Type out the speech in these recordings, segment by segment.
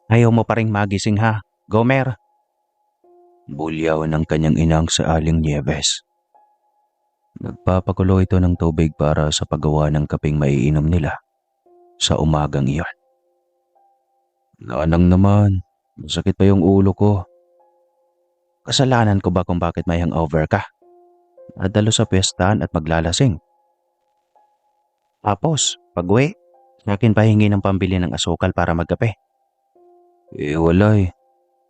Ayaw mo pa ring magising ha, Gomer? Bulyaw ng kanyang inang sa Aling Nieves. Nagpapakulo ito ng tubig para sa paggawa ng kapeng maiinom nila sa umagang iyon. Nanang naman, masakit pa yung ulo ko. Kasalanan ko ba kung bakit may hangover ka? Nadalo sa piyestahan at maglalasing. Tapos, pag-uwi, sa akin pahingi ng pambili ng asukal para magkape. Wala eh.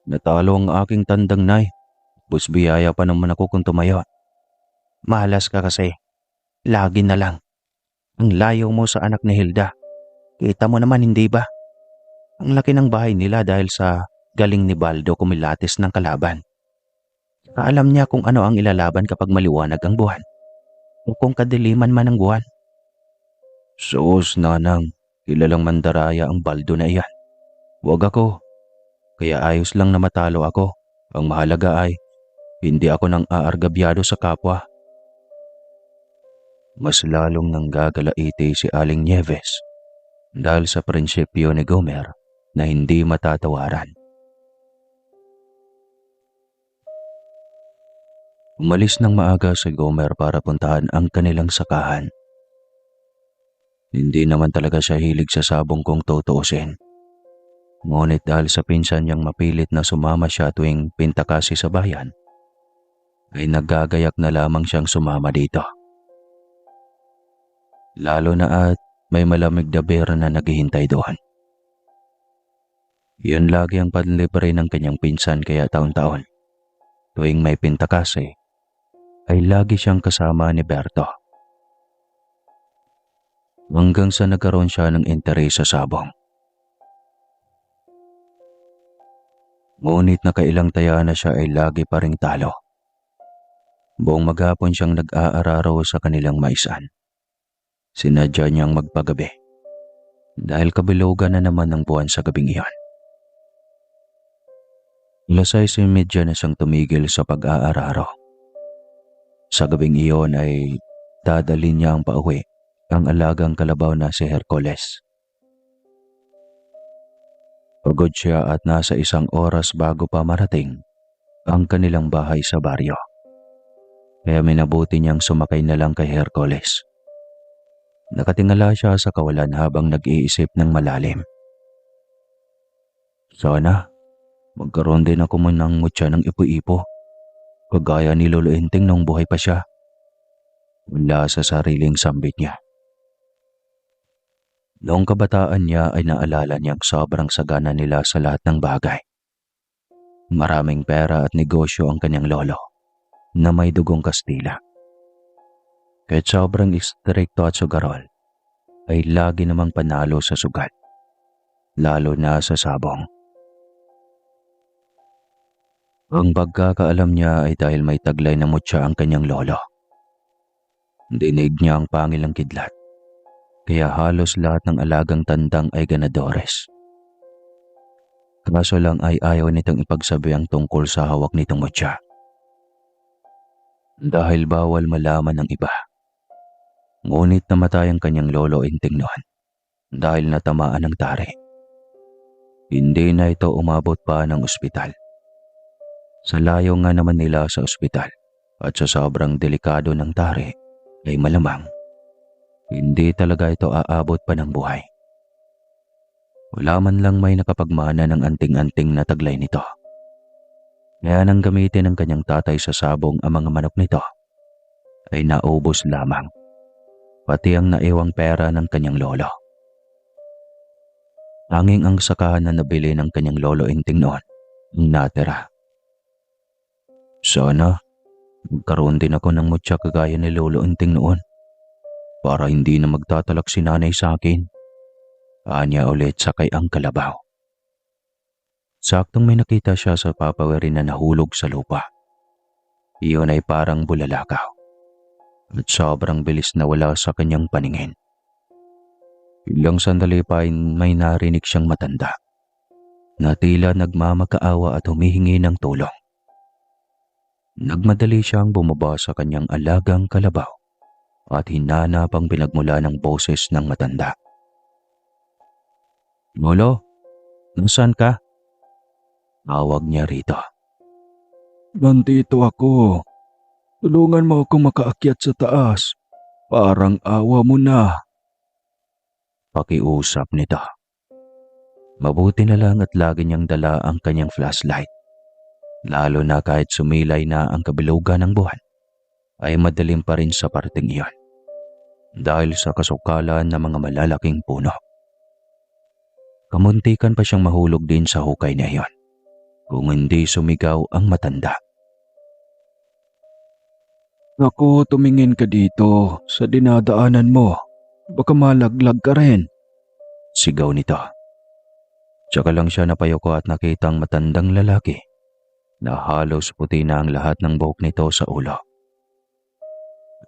Natalo ang aking tandang nay. Busbiyaya pa naman ako kung tumayo. Malas ka kasi. Lagi na lang. Ang layo mo sa anak ni Hilda. Kita mo naman hindi ba? Ang laki ng bahay nila dahil sa galing ni Baldo kumilatis ng kalaban. Kaalam niya kung ano ang ilalaban kapag maliwanag ang buwan. O kung kadiliman man ang buwan. Sus, nanang. Kilalang mandaraya ang Baldo na iyan. Huwag ako. Kaya ayos lang na matalo ako. Ang mahalaga ay hindi ako nang aargabyado sa kapwa. Mas lalong nanggagalaiti si Aling Nieves dahil sa prinsipyo ni Gomer na hindi matatawaran. Umalis ng maaga si Gomer para puntahan ang kanilang sakahan. Hindi naman talaga siya hilig sa sabong kung tutuusin. Ngunit dahil sa pinsan niyang mapilit na sumama siya tuwing pintakasi sa bayan, ay naggagayak na lamang siyang sumama dito. Lalo na at may malamig na beer na naghihintay doon. Yun lagi ang panlibre ng kanyang pinsan kaya taon-taon. Tuwing may pintakasi, ay lagi siyang kasama ni Berto. Hanggang sa nagkaroon siya ng interes sa sabong. Ngunit nakailang taya na siya ay lagi pa ring talo. Buong maghapon siyang nag-aararo sa kanilang maisan. Sinadya niyang magpagabi dahil kabilugan na naman ng buwan sa gabing iyon. 6:30 na siyang tumigil sa pag-aararo. Sa gabing iyon ay dadalhin niya ang pauwi ang alagang kalabaw na si Hercules. Pagod siya at nasa 1 oras bago pa marating ang kanilang bahay sa baryo. Kaya minabuti niyang sumakay na lang kay Hercules. Nakatingala siya sa kawalan habang nag-iisip ng malalim. Sana, magkaroon din ako ng mutya ng ipo-ipo. Kagaya ni Lolo Enting nung buhay pa siya. Mula sa sariling sambit niya. Noong kabataan niya ay naalala niyang sobrang sagana nila sa lahat ng bagay. Maraming pera at negosyo ang kanyang lolo na may dugong Kastila. Kahit sobrang istrikto at sugarol, ay lagi namang panalo sa sugat, lalo na sa sabong. Ang pagkakaalam niya ay dahil may taglay na mutya ang kanyang lolo. Dinig niya ang pangilang kidlat, kaya halos lahat ng alagang tandang ay ganadores. Kaso lang ay ayaw nitong ipagsabi ang tungkol sa hawak nitong mutya. Dahil bawal malaman ng iba. Ngunit namatay ang kanyang lolo Enting noon dahil natamaan ng tari. Hindi na ito umabot pa ng ospital. Sa layo nga naman nila sa ospital at sa sobrang delikado ng tari ay malamang hindi talaga ito aabot pa ng buhay. Wala man lang may nakapagmana ng anting-anting na taglay nito. Kaya nang gamitin ng kanyang tatay sa sabong ang mga manok nito ay naubos lamang. Pati ang naiwang pera ng kanyang lolo. Tanging ang sakahan na nabili ng kanyang lolo Enting noon ang natira. Sana, magkaroon din ako ng mutya kagaya ni Lolo Enting noon para hindi na magtatalak si nanay sa akin. Anya ulit sakay ang kalabaw. Saktong may nakita siya sa papawirin na nahulog sa lupa. Iyon ay parang bulalakaw. At sobrang bilis na wala sa kanyang paningin. Ilang sandali pa ay may narinig siyang matanda na tila nagmamakaawa at humihingi ng tulong. Nagmadali siyang bumaba sa kanyang alagang kalabaw at hinanap ang pinagmula ng boses ng matanda. Lolo, nasaan ka? Tawag niya rito. Nandito ako. Tulungan mo akong makaakyat sa taas. Parang awa mo na. Pakiusap nito. Mabuti na lang at lagi niyang dala ang kanyang flashlight. Lalo na kahit sumilay na ang kabilugan ng buwan, ay madilim pa rin sa parting iyon. Dahil sa kasukalan ng mga malalaking puno. Kamuntikan pa siyang mahulog din sa hukay na iyon, kung hindi sumigaw ang matanda. Naku, tumingin ka dito sa dinadaanan mo. Baka malaglag ka rin. Sigaw nito. Tsaka lang siya napayoko at nakitang matandang lalaki na halos puti na ang lahat ng buhok nito sa ulo.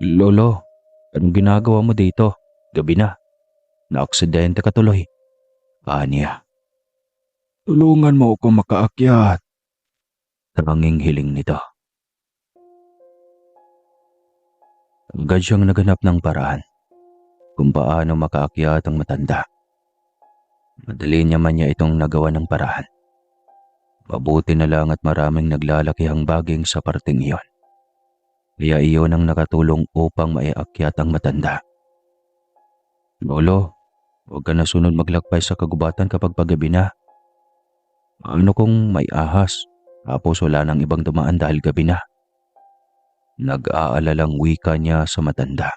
Lolo, anong ginagawa mo dito? Gabi na. Naaksidente ka tuloy. Niya. Tulungan mo ako makaakyat. Tanging hiling nito. Agad siyang naganap ng paraan kung paano makaakyat ang matanda. Madali niya man niya itong nagawa ng paraan. Mabuti na lang at maraming naglalakihang baging sa parting iyon. Kaya iyon ang nakatulong upang maiakyat ang matanda. Lolo, huwag ka na sunod maglakbay sa kagubatan kapag paggabi na. Ano kung may ahas, tapos wala nang ibang dumaan dahil gabi na? Nag-aalalang wika niya sa matanda.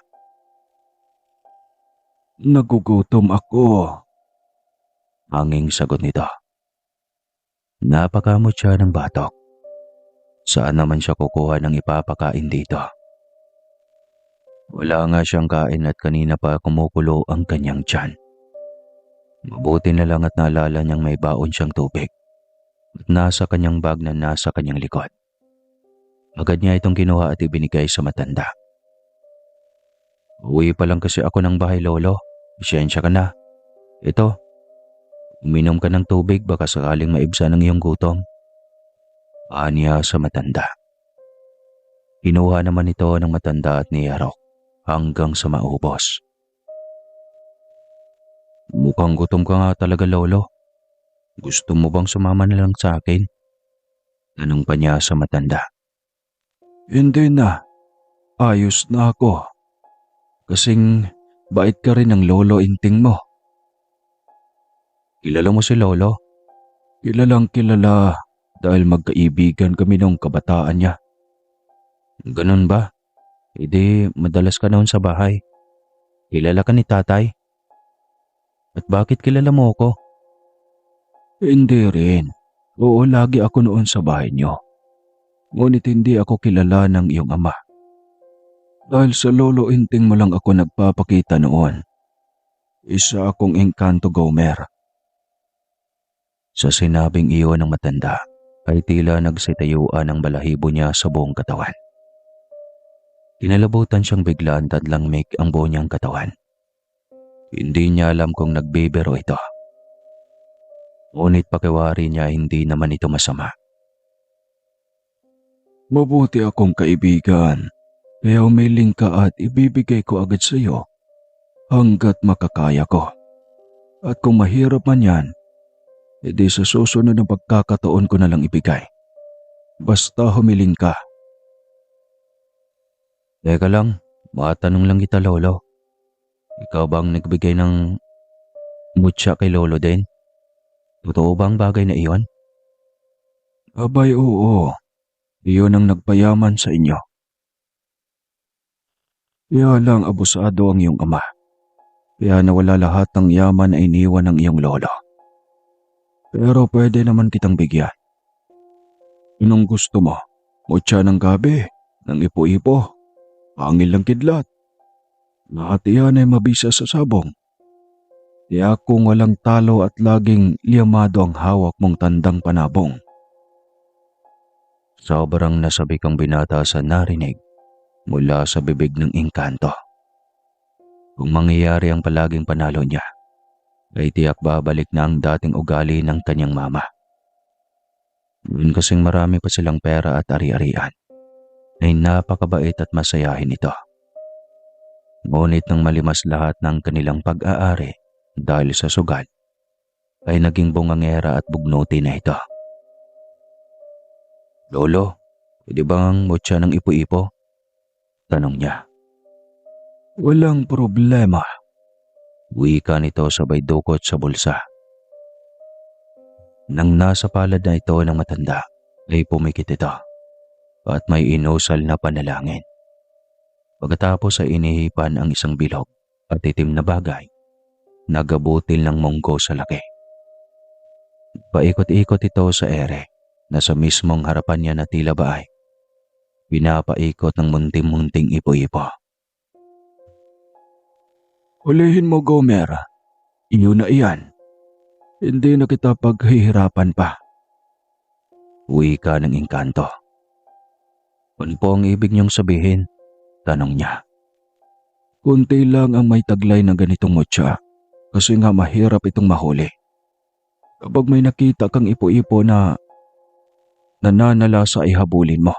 Nagugutom ako. Hanging sagot nito. Napakamot siya ng batok. Saan naman siya kukuha ng ipapakain dito? Wala nga siyang kain at kanina pa kumukulo ang kanyang tiyan. Mabuti na lang at naalala niyang may baon siyang tubig at nasa kanyang bag na nasa kanyang likod. Agad niya itong kinuha at ibinigay sa matanda. Uwi pa lang kasi ako ng bahay, Lolo. Pasensya ka na. Ito, uminom ka ng tubig baka sakaling maibsan ang iyong gutom. Niya sa matanda. Kinuha naman ito ng matanda at niyarok hanggang sa maubos. Mukhang gutom ka nga talaga, Lolo. Gusto mo bang sumama na lang sa akin? Tanong pa niya sa matanda. Hindi na. Ayos na ako. Kasing bait ka rin ng lolo inting mo. Kilala mo si Lolo? Kilalang kilala dahil magkaibigan kami nung kabataan niya. Ganun ba? Madalas ka noon sa bahay. Kilala ka ni tatay? At bakit kilala mo ako? Hindi rin. Oo, lagi ako noon sa bahay niyo. Ngunit hindi ako kilala ng iyong ama. Dahil sa lolo inting mo lang ako nagpapakita noon. Isa akong engkanto Gomer. Sa sinabing iyon ng matanda, ay tila nagsitayuan ang balahibo niya sa buong katawan. Kinalabutan siyang biglaan at langmig ang buo niyang katawan. Hindi niya alam kung nagbibiro ito. Ngunit pakiwari niya hindi naman ito masama. Mabuti akong kaibigan. Kaya umiling ka at ibibigay ko agad sa iyo hanggat makakaya ko. At kung mahirap man yan, edi sa susunod na pagkakataon ko na lang ibigay. Basta humiling ka. Teka lang, matanong lang kita, Lolo. Ikaw bang nagbigay ng mutya kay Lolo din? Totoo bang bagay na iyon? Abay, oo. Iyon ang nagpayaman sa inyo. Kaya lang abusado ang iyong ama. Kaya nawala lahat ng yaman na iniwan ng iyong lolo. Pero pwede naman kitang bigyan. Anong gusto mo? Mutya ng gabi, ng ipo-ipo, hangil ng kidlat. Lahat iyan ay mabisa sa sabong. Kaya kung walang talo at laging liyamado ang hawak mong tandang panabong. Sobrang nasabi kang binata sa narinig mula sa bibig ng engkanto. Kung mangyayari ang palaging panalo niya, ay tiyak babalik na ang dating ugali ng kanyang mama. Yun kasing marami pa silang pera at ari-arian, ay napakabait at masayahin ito. Ngunit nang malimas lahat ng kanilang pag-aari dahil sa sugal, ay naging bungangera at bugnuti na ito. Lolo, pwede bang mutya ng ipo-ipo? Tanong niya. Walang problema. Wika nito sabay dukot sa bulsa. Nang nasa palad na ito ng matanda, ay pumikit ito at may inusal na panalangin. Pagkatapos ay inihipan ang isang bilog at itim na bagay, nagabutil ng munggo sa laki. Paikot-ikot ito sa ere na sa mismong harapan niya na tila ba ay pinapaikot ng munting-munting ipo-ipo. Hulihin mo, Gomer. Iyo na iyan. Hindi na kita paghihirapan pa. Wika ng engkanto. Ano po ang ibig niyong sabihin? Tanong niya. Kunti lang ang may taglay ng ganitong mutya kasi nga mahirap itong mahuli. Kapag may nakita kang ipo-ipo na nananalasa ay habulin mo.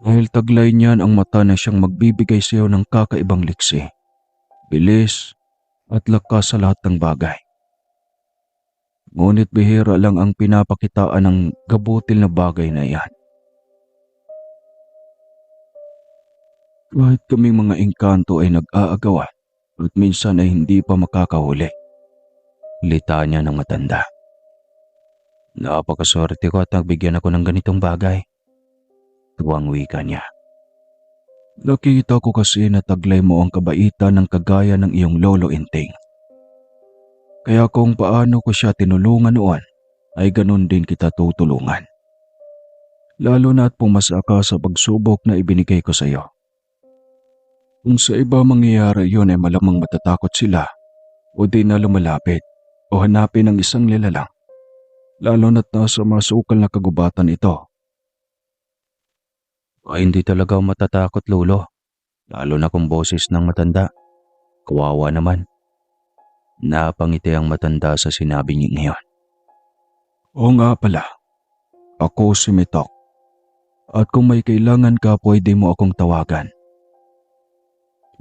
Dahil taglay niyan ang mata na siyang magbibigay sa iyo ng kakaibang liksi, bilis at lakas sa lahat ng bagay. Ngunit bihira lang ang pinapakitaan ng gabutil na bagay na iyan. Kahit kaming mga engkanto ay nag-aagawan at minsan ay hindi pa makakahuli. Litanya ng matanda. Napakaswerte ko at nagbigyan ako ng ganitong bagay. Tuwang wika niya. Nakita ko kasi na taglay mo ang kabaitan ng kagaya ng iyong lolo Inting. Kaya kung paano ko siya tinulungan noon, ay ganun din kita tutulungan. Lalo na at pumasa ka sa pagsubok na ibinigay ko sa iyo. Kung sa iba mangyayari yun ay malamang matatakot sila o di na lumalapit o hanapin ang isang nilalang. Lalo na't nasa masukal na kagubatan ito. Ay hindi talaga ako matatakot, Lolo. Lalo na kung boses ng matanda. Kawawa naman. Napangiti ang matanda sa sinabi niya ngayon. Oo nga pala, ako si Mitok. At kung may kailangan ka, pwede mo akong tawagan.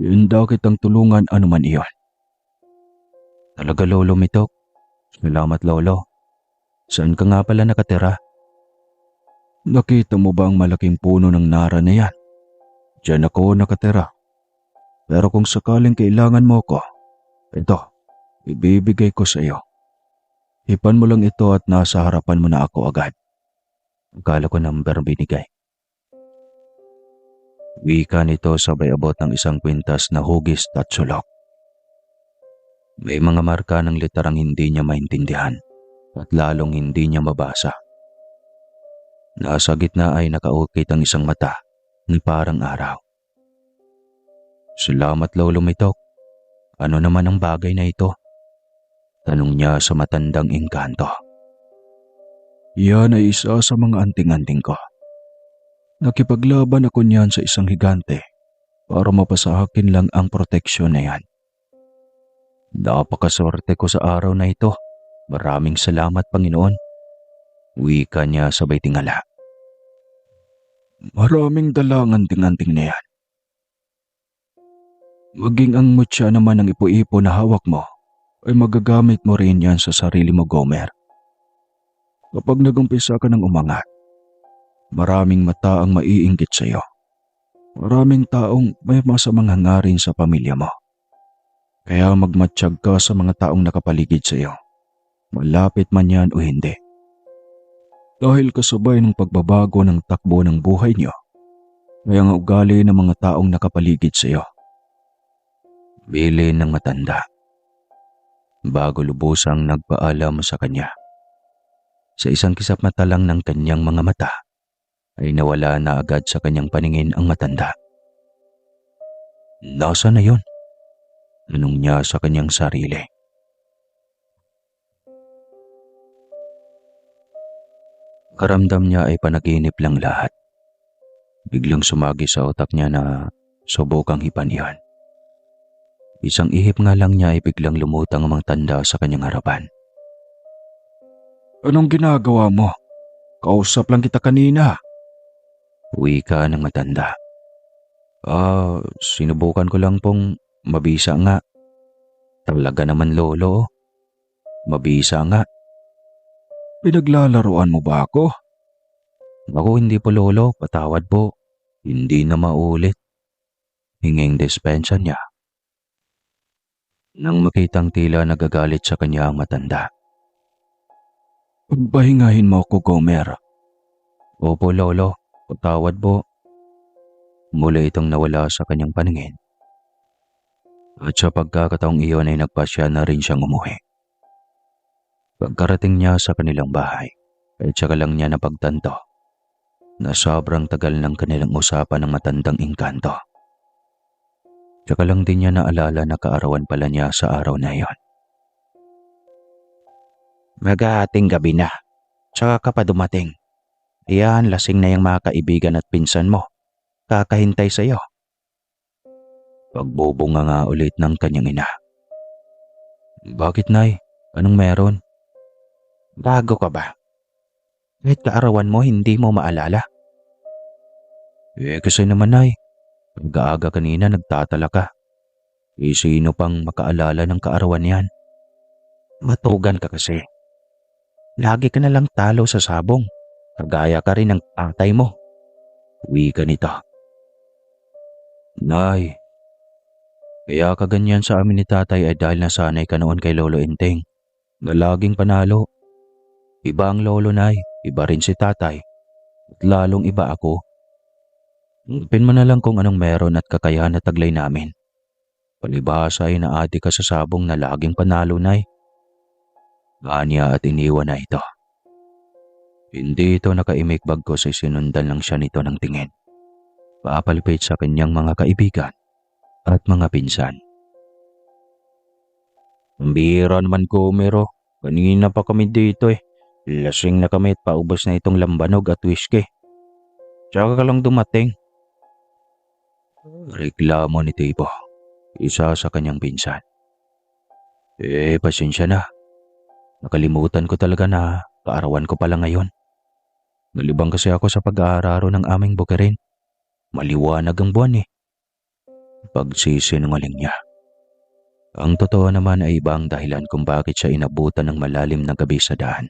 Handa kitang tulungan anuman iyon. Talaga, Lolo Mitok. Salamat, Lolo. Saan ka nga pala nakatira? Nakita mo ba ang malaking puno ng nara na yan? Diyan ako nakatira. Pero kung sakaling kailangan mo ko, ito, ibibigay ko sa iyo. Hipan mo lang ito at nasa harapan mo na ako agad. Akala ko number binigay. Wika nito sabay abot ng isang kwintas na hugis at sulok. May mga marka ng literang hindi niya maintindihan at lalong hindi niya mabasa. Nasa gitna ay nakaukit ang isang mata ni parang araw. Salamat, Lolo Mitok. Ano naman ang bagay na ito? Tanong niya sa matandang engkanto. Yan ay isa sa mga anting-anting ko. Nakipaglaban ako niyan sa isang higante para mapasahakin lang ang proteksyon na yan. Napakaswerte ko sa araw na ito. Maraming salamat, Panginoon. Wika niya sabay tingala. Maraming dalang anting-anting na yan. Maging ang mutya naman ng ipo-ipo na hawak mo ay magagamit mo rin yan sa sarili mo, Gomer. Kapag nagumpisa ka ng umangat, maraming mata ang maiinggit sa iyo. Maraming taong may masamang hangarin sa pamilya mo. Kaya magmatsyag ka sa mga taong nakapaligid sa iyo. Malapit man yan o hindi. Dahil kasabay ng pagbabago ng takbo ng buhay niyo, ay ang ugali ng mga taong nakapaligid sa iyo. Bilin ng matanda. Bago lubusang nagpaalam sa kanya. Sa isang kisap mata lang ng kanyang mga mata, ay nawala na agad sa kanyang paningin ang matanda. Nasaan na yun? Tanong niya sa kanyang sarili. Karamdam niya ay panaginip lang lahat. Biglang sumagi sa utak niya na subukang hipan iyon. Isang ihip nga lang niya ay biglang lumutang ang tanda sa kanyang harapan. Anong ginagawa mo? Kausap lang kita kanina. Wika ng matanda. Sinubukan ko lang pong mabisa nga. Talaga naman, Lolo. Mabisa nga. Pinaglalaroan mo ba ako? Ako hindi po lolo, patawad po. Hindi na maulit. Hinging dispensa niya. Nang makitang tila nagagalit sa kanya ang matanda. Pagpahingahin mo ako, Gomer. Opo lolo, patawad po. Mula itong nawala sa kanyang paningin. At sa pagkakataong iyon ay nagpasya na rin siyang umuwi. Pagkarating niya sa kanilang bahay, ay tsaka lang niya napagtanto na sobrang tagal ng kanilang usapan ng matandang engkanto. Tsaka lang din niya naalala na kaarawan pala niya sa araw na iyon. Mag-aating gabi na, tsaka ka pa dumating. Iyan, lasing na yung mga kaibigan at pinsan mo. Kakahintay sa'yo. Pagbubunga nga ulit ng kanyang ina. Bakit, Nay? Anong meron? Bago ka ba? Kahit kaarawan mo, hindi mo maalala. Kasi naman, Nay. Pag-aaga kanina nagtatala ka. Sino pang makaalala ng kaarawan yan? Matugan ka kasi. Lagi ka na lang talo sa sabong. Kagaya ka rin ng tatay mo. Uwi ka nito. Nay, kaya kaganyan sa amin ni tatay ay dahil nasanay ka noon kay Lolo Enteng na laging panalo. Iba ang lolo, Nay, iba rin si tatay. At lalong iba ako. Pin mo na lang kung anong meron at kakayahan na taglay namin. Palibhasa ay naadi ka sa sabong na laging panalo, Nay. Anya at iniwan na ito. Hindi ito nakaimik bagkos ay sinundan lang siya nito ng tingin. Papalapit sa kanyang mga kaibigan at mga pinsan. Ang bihira naman ko, Mero. Kanina pa kami dito eh. Lasing na kami at paubos na itong lambanog at whiskey. Tsaka ka lang dumating. Reklamo ni Tibo, isa sa kanyang pinsan. Pasensya na. Nakalimutan ko talaga na kaarawan ko pala ngayon. Nalibang kasi ako sa pag-aararo ng aming bukirin. Maliwanag ang buwan eh. Pagsisinungaling niya. Ang totoo naman ay iba ang dahilan kung bakit siya inabutan ng malalim na gabi sa daan.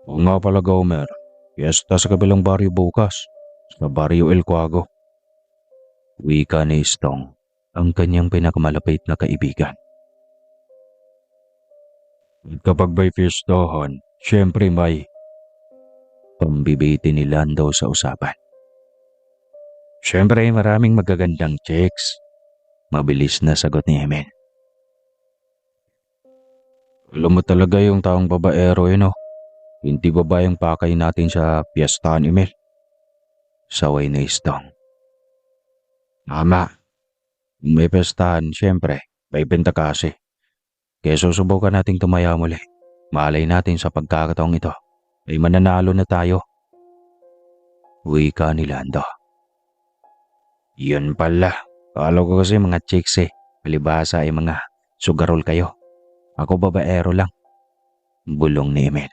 O nga pala, Gomer. Fiesta sa kabilang baryo bukas. Sa baryo El Cuago. Wika ni Istong, ang kanyang pinakamalapit na kaibigan. At kapag may fiestahan, syempre may pambibiti ni Lando sa usapan. Syempre maraming magagandang chicks. Mabilis na sagot ni Emil. Alam mo talaga yung taong babaero yun, oh. Hindi babayang pakay natin sa piyestahan, Emil. Saway ni Istong. Tama. Kung may piyestahan, syempre, may benta kasi. Kaya susubukan nating tumaya muli. Malay natin sa pagkakataong ito ay mananalo na tayo. Wika ni Lando. Yun pala. Kala ko kasi mga chicks eh. Palibhasa ay mga sugarol kayo. Ako babaero lang. Bulong ni Emil.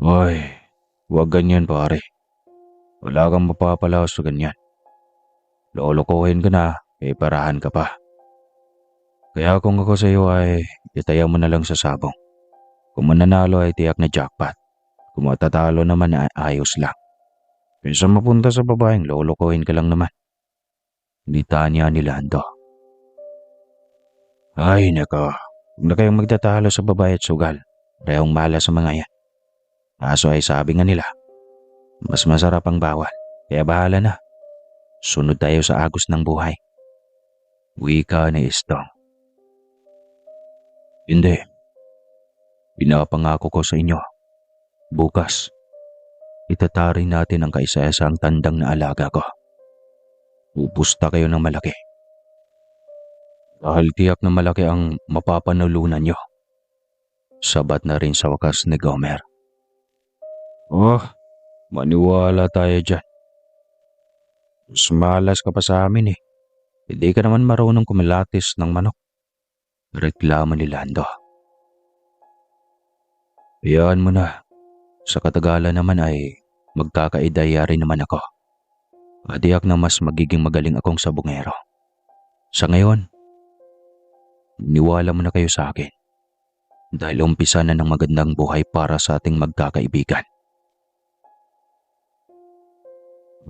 Ay, huwag ganyan pare. Wala kang mapapalaos sa ganyan. Lolokohin ka na, parahan ka pa. Kaya kung ako sa iyo ay itaya mo na lang sa sabong. Kung mananalo ay tiyak na jackpot. Kung matatalo naman ay ayos lang. Pinsa mapunta sa babaeng lolokohin ka lang naman. Litanya ni Lando. Ay nako, huwag na kayong magtatalo sa babae at sugal. Parehong malas sa mga yan. Kaso ay sabi nga nila, mas masarap ang bawal. Kaya bahala na. Sunod tayo sa agos ng buhay. Wika ni Istong. Hindi. Pinapangako ko sa inyo. Bukas, itatarin natin ang kaisa-isang tandang na alaga ko. Pupusta kayo ng malaki. Dahil tiyak na malaki ang mapapanulunan nyo. Sabat na rin sa wakas ni Gomer. Oh, maniwala tayo dyan. Mas malas ka pa sa amin eh. Hindi ka naman marunong kumilatis ng manok. Reklamo ni Lando. Hayaan mo na. Sa katagalan naman ay magkakaidaya rin naman ako. Adiyak na mas magiging magaling akong sabungero. Sa ngayon, niwala mo na kayo sa akin. dahil umpisa na ng magandang buhay para sa ating magkakaibigan.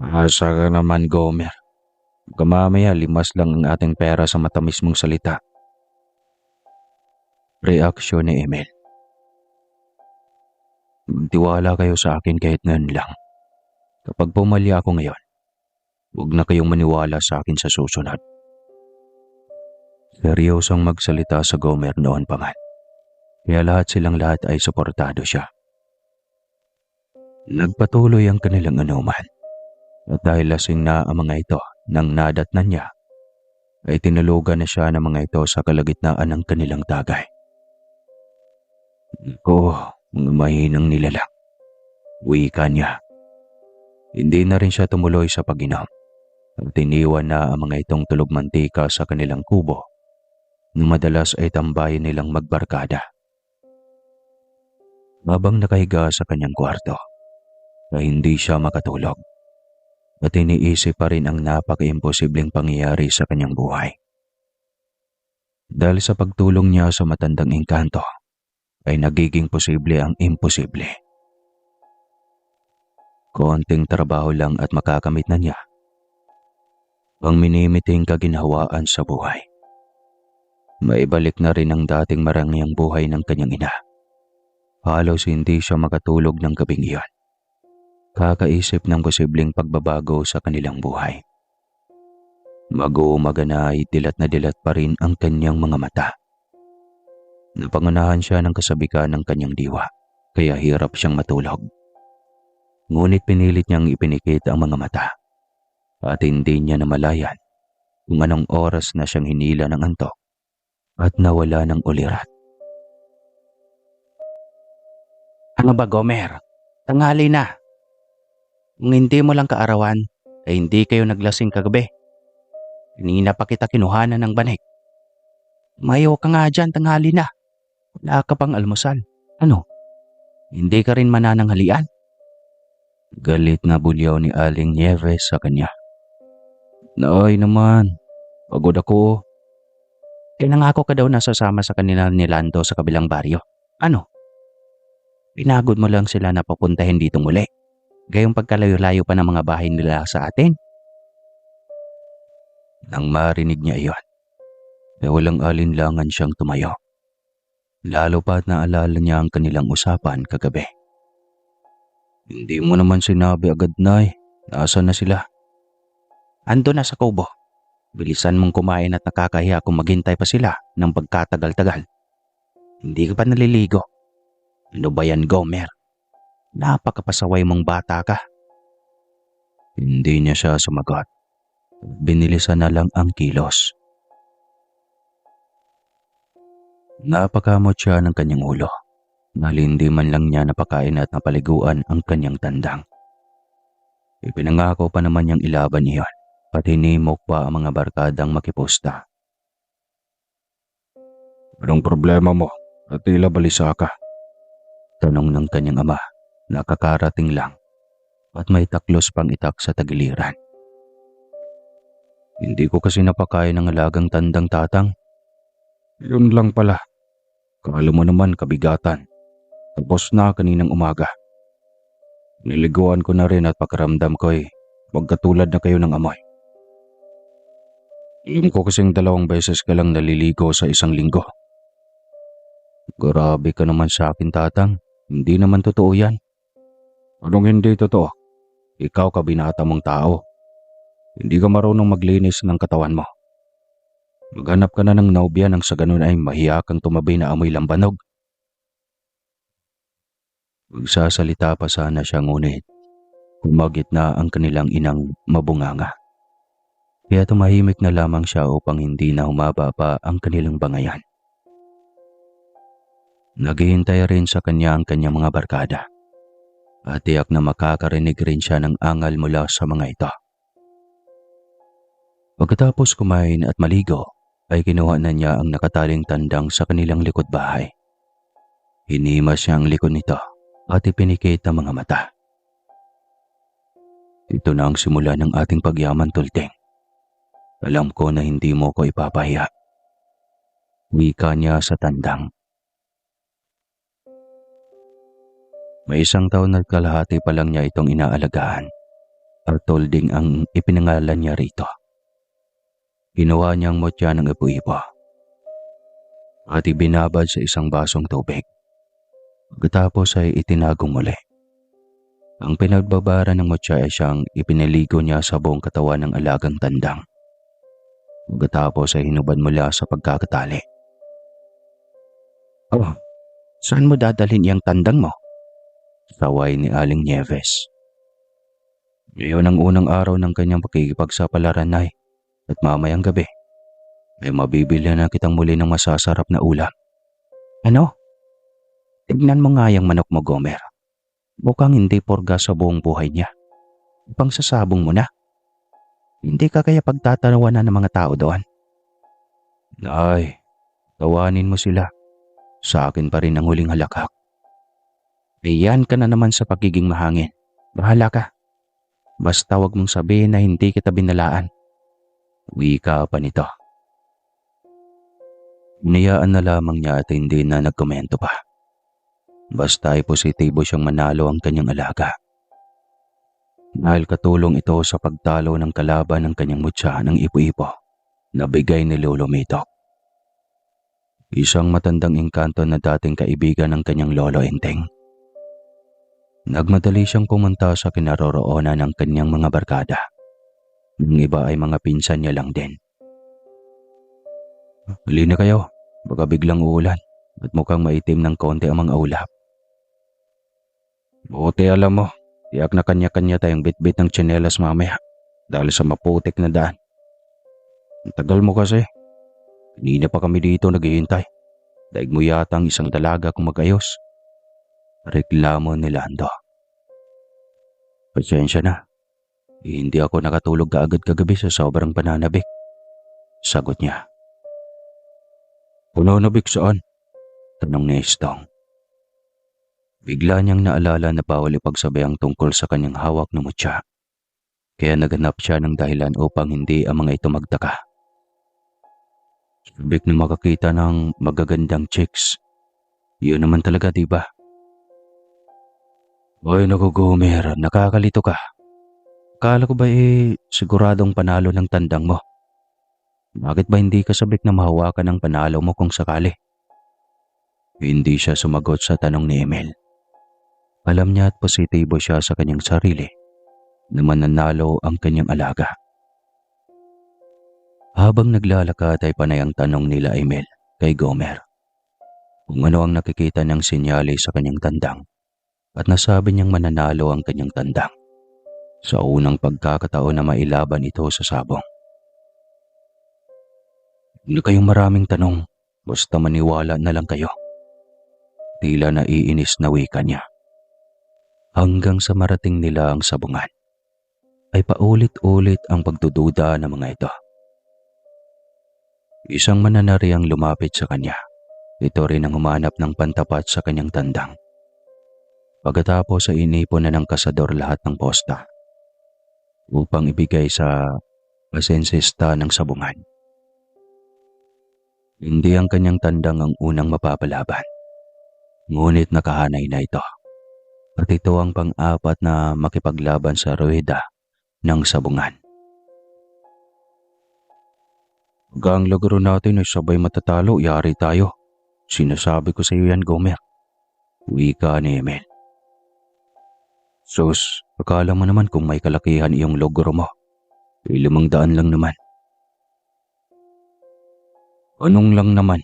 Asa ka naman, Gomer. Mamaya limas lang ang ating pera sa matamis mong salita. Reaksyon ni Emil. Magtiwala kayo sa akin kahit ngayon lang. Kapag pumalya ako ngayon, huwag na kayong maniwala sa akin sa susunod. Seryosong magsalita sa Gomer noon pa man. Kaya silang lahat ay suportado siya. Nagpatuloy ang kanilang anuman. At dahil lasing na ang mga ito nang nadatnan niya, ay tinulugan na siya ng mga ito sa kalagitnaan ng kanilang tagay. Ko, mga mahinang nilalang. Wika niya. Hindi na rin siya tumuloy sa pag-inom at iniwan na ang mga itong tulog mantika sa kanilang kubo na madalas ay tambayan nilang magbarkada. Habang nakahiga sa kanyang kwarto, ay hindi siya makatulog at iniisip pa rin ang napaka-imposibleng pangyayari sa kanyang buhay. Dahil sa pagtulong niya sa matandang engkanto, ay nagiging posible ang imposible. Konting trabaho lang at makakamit na niya ang minimiting kaginhawaan sa buhay. Maibalik na rin ang dating marangyang buhay ng kanyang ina. Halos hindi siya makatulog ng gabing iyon. Kakaisip ng posibleng pagbabago sa kanilang buhay. Mag-uumaga na ay dilat na dilat pa rin ang kanyang mga mata. Napangunahan siya ng kasabikan ng kanyang diwa, kaya hirap siyang matulog. Ngunit pinilit niyang ipinikit ang mga mata at hindi niya namalayan kung anong oras na siyang hinila ng antok at nawala ng ulirat. Ano ba, Gomer? Tanghali na. Kung hindi mo lang kaarawan, ay hindi kayo naglasing kagabi. Kanina pa kita kinuhanan ng banig. Mayo ka nga dyan, tanghali na. Wala ka pang almusal. Ano? Hindi ka rin manananghalian? Galit na bulyaw ni Aling Nieves sa kanya. Naay naman, pagod ako. Nangako ka daw na sasama sa kanila ni Lando sa kabilang baryo. Ano? Pinagod mo lang sila na papuntahin dito muli. Gayong pagkalayo-layo pa ng mga bahay nila sa atin. Nang marinig niya iyon, ay walang alinlangan siyang tumayo. Lalo pa at naalala niya ang kanilang usapan kagabi. Hindi mo naman sinabi agad, Nay. Nasaan na sila? Ando na sa kubo. Bilisan mong kumain at nakakahiya kung maghintay pa sila ng pagkatagal-tagal. Hindi ka pa naliligo. Ano ba yan, Gomer? Napakapasaway mong bata ka. Hindi niya siya sumagot. Binilisan na lang ang kilos. Napakamot siya ng kanyang ulo. Nalindi man lang niya napakain at napaliguan ang kanyang tandang. Ipinangako pa naman niyang ilaban iyon at hinimok pa ang mga barkadang makipusta. Anong problema mo? At tila balisa ka? Tanong ng kanyang ama. Nakakarating lang at may taklos pang itak sa tagiliran. Hindi ko kasi napakain ng alagang tandang tatang. Yun lang pala. Kala mo naman kabigatan. Tapos na kaninang umaga. Niliguan ko na rin at pakiramdam ko magkatulad na kayo ng amoy. Alam ko kasing 2 beses ka lang naliligo sa isang linggo. Grabe ka naman sa akin, tatang. Hindi naman totoo yan. Anong hindi totoo? Ikaw kabinata mong tao. Hindi ka marunong maglinis ng katawan mo. Maghanap ka na ng nobya nang sa ganun ay mahiya kang tumabi na amoy lambanog. Magsasalita pa sana siya ngunit humagit na ang kanilang inang mabunganga. Kaya tumahimik na lamang siya upang hindi na humaba pa ang kanilang bangayan. Naghihintay rin sa kanya ang kanyang mga barkada. At tiyak na makakarinig rin siya ng angal mula sa mga ito. Pagkatapos kumain at maligo, ay kinuha na niya ang nakataling tandang sa kanilang likod bahay. Hinimas niya ang likod nito at ipinikit ang mga mata. Ito na ang simula ng ating pagyaman, Tulting. Alam ko na hindi mo ko ipapahiya. Wika niya sa tandang. May 1 taon at kalahati pa lang niya itong inaalagaan. Artolding ang ipinangalan niya rito. Ginawa niyang mutya ng ipo-ipo at ibinabad sa isang basong tubig. Pagkatapos ay itinagong muli. Ang pinagbabara ng mutya ay siyang ipinaligo niya sa buong katawan ng alagang tandang. Pagkatapos ay hinubad mula sa pagkakatali. Oh, saan mo dadalhin iyang tandang mo? Saway ni Aling Nieves. Iyon ang unang araw ng kanyang pakikipagsapalaran, Nay, at mamayang gabi ay mabibili na kitang muli ng masasarap na ulam. Ano? Tignan mo nga yung manok mo, Gomer. Mukhang hindi porga sa buong buhay niya. Pang sasabong mo na. Hindi ka kaya pagtatawanan ng mga tao doon? Nay, tawanin mo sila. Sa akin pa rin ang huling halakhak. Iyan ka na naman sa pagiging mahangin. Bahala ka. Basta wag mong sabihin na hindi kita binalaan. Wika pa nito. Niyaan na lamang niya at hindi na nagkomento pa. Basta ay positibo siyang manalo ang kanyang alaga. Dahil katulong ito sa pagtalo ng kalaban ng kanyang mutya ng ipo-ipo na bigay ni Lolo Mitok. Isang matandang engkanto na dating kaibigan ng kanyang lolo Enteng. Nagmadali siyang pumunta sa kinaroroonan ng kanyang mga barkada. Ang iba ay mga pinsan niya lang din. Huli na kayo, baka biglang uulan at mukhang maitim ng konti ang mga ulap. Buti alam mo, tiyak na kanya-kanya tayong bitbit ng tsinelas mamaya dahil sa maputik na daan. Ang tagal mo kasi. Kanina pa kami dito naghihintay. Daig mo yata ang isang dalaga kung mag-ayos. Reklamo ni Lando. Pasensya na. Hindi ako nakatulog kaagad kagabi sa sobrang pananabik. Sagot niya. Pananabik saan? Tanong ni Estong. Bigla niyang naalala na bawal ipagsabayang tungkol sa kanyang hawak na mutya. Kaya naganap siya ng dahilan upang hindi ang mga ito magtaka. Sabik na makakita ng magagandang chicks. Yun naman talaga, diba? Ay naku, Gomer, nakakalito ka. Akala ko ba siguradong panalo ng tandang mo? Bakit ba hindi ka sabik na mahawakan ng panalo mo kung sakali? Hindi siya sumagot sa tanong ni Emil. Alam niya at positibo siya sa kanyang sarili na mananalo ang kanyang alaga. Habang naglalakad ay panay ang tanong nila Emil kay Gomer kung ano ang nakikita niyang sinyalis sa kanyang tandang at nasabi niyang mananalo ang kanyang tandang sa unang pagkakataon na mailaban ito sa sabong. Hindi kayong maraming tanong, basta maniwala na lang kayo. Tila naiinis na wika niya. Hanggang sa marating nila ang sabungan, ay paulit-ulit ang pagdududa ng mga ito. Isang mananari ang lumapit sa kanya. Ito rin ang humanap ng pantapat sa kanyang tandang. Pagkatapos ay inipon na ng kasador lahat ng posta upang ibigay sa asensista ng sabungan. Hindi ang kanyang tandang ang unang mapapalaban. Ngunit nakahanay na ito. At ito ang pang-apat na makipaglaban sa rueda ng sabungan. Pag ang lagro natin ay sabay matatalo, yari tayo. Sinasabi ko sa iyo yan, Gomer. Wika ni Emil. Sus, akala mo naman kung may kalakihan iyong logro mo. 500 lang naman. Anong lang naman?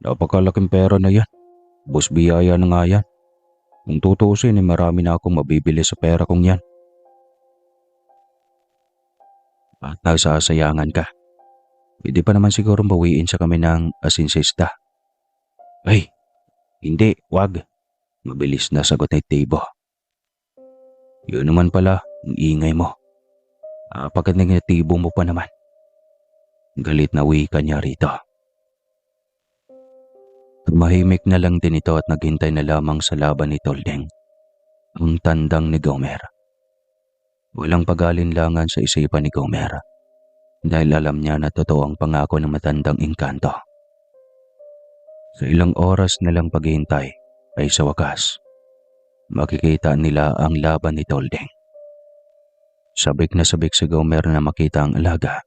Napakalaking pera na yan. Bus biyaya na nga yan. Kung tutusin ay marami na akong mabibili sa pera kong yan. At nagsasayangan ka. Pwede pa naman siguro bawiin sa kami ng asinsista. Ay, hindi, wag. Mabilis na sagot ni Tibo. Yun naman pala, ang ingay mo. Pagkat negatibo mo pa naman. Galit na wika niya rito. Tumahimik na lang din ito at naghintay na lamang sa laban ni Toldeng, ang tandang ni Gomer. Walang pag-alinlangan sa isipan ni Gomer dahil alam niya na totoo ang pangako ng matandang engkanto. Sa ilang oras na lang paghihintay ay sa wakas makikita nila ang laban ni Tolding. Sabik na sabik si Gomer na makita ang alaga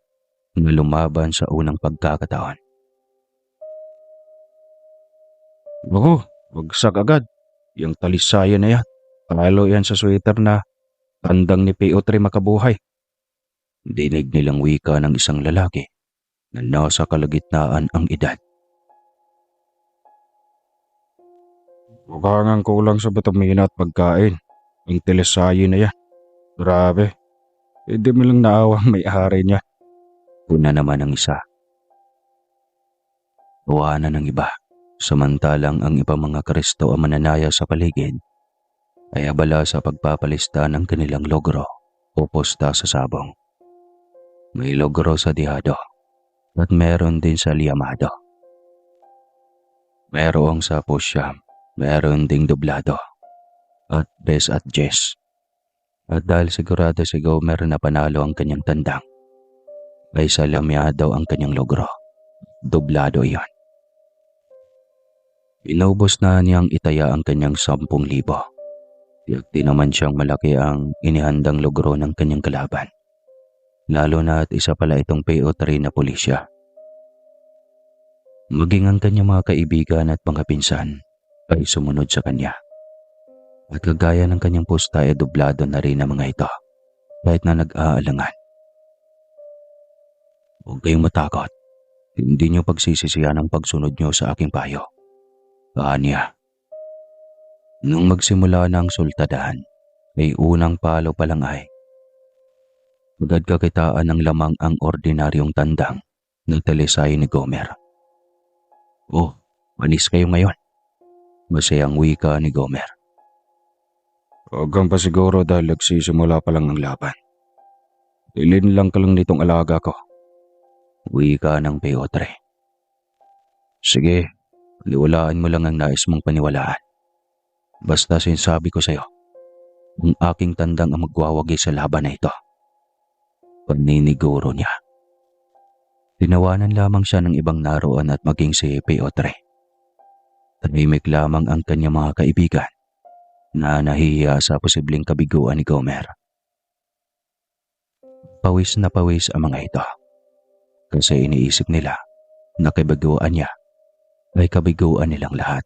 na lumaban sa unang pagkakataon. Oo, wagsak agad. Yung talisayan na yan. Talo yan sa sweater na tandang ni PO3 makabuhay. Dinig nilang wika ng isang lalaki na nasa kalagitnaan ang edad. Mukhang ang kulang sa vitamina at pagkain. Ang talisayan na yan. Grabe. Hindi mo lang naawang may-ari niya. Una naman ang isa. Tuwanan ng iba. Samantalang ang ibang mga Kristo ang mananaya sa paligid ay abala sa pagpapalista ng kanilang logro o posta sa sabong. May logro sa dihado at meron din sa liyamado. Merong sa pusyam, meron ding dublado at bes at jess. At dahil sigurado si Gomer na panalo ang kanyang tandang, ay sa liyamado ang kanyang logro. Dublado iyon. Inubos na niyang itaya ang kanyang 10,000. Tiyak di naman siyang malaki ang inihandang logro ng kanyang kalaban. Lalo na at isa pala itong PO3 na pulisya. Maging ang kanyang mga kaibigan at mga pinsan ay sumunod sa kanya. At kagaya ng kanyang pusta ay dublado na rin ang mga ito kahit na nag-aalangan. Huwag kayong matakot. Hindi niyo pagsisisihan ang pagsunod niyo sa aking payo. Kanya. Nung magsimula na ang sultadahan, ay unang palo pa lang ay agad kakitaan ng lamang ang ordinaryong tandang ng talisay ni Gomer. Oh, manis kayo ngayon. Masayang wika ni Gomer. Hanggang pa siguro dahil nagsisimula pa lang ang laban. Ilin lang ka lang nitong alaga ko. Wika ng PO3. Sige, paniwalaan mo lang ang nais mong paniwalaan. Basta sinasabi ko sa'yo, ang aking tandang ang magwawagi sa laban na ito. Paniniguro niya. Tinawanan lamang siya ng ibang naroon at maging si PO3. Tahimik lamang ang kanyang mga kaibigan na nahihiya sa posibleng kabiguan ni Gomer. Pawis na pawis ang mga ito kasi iniisip nila na kabiguan niya ay kabiguan nilang lahat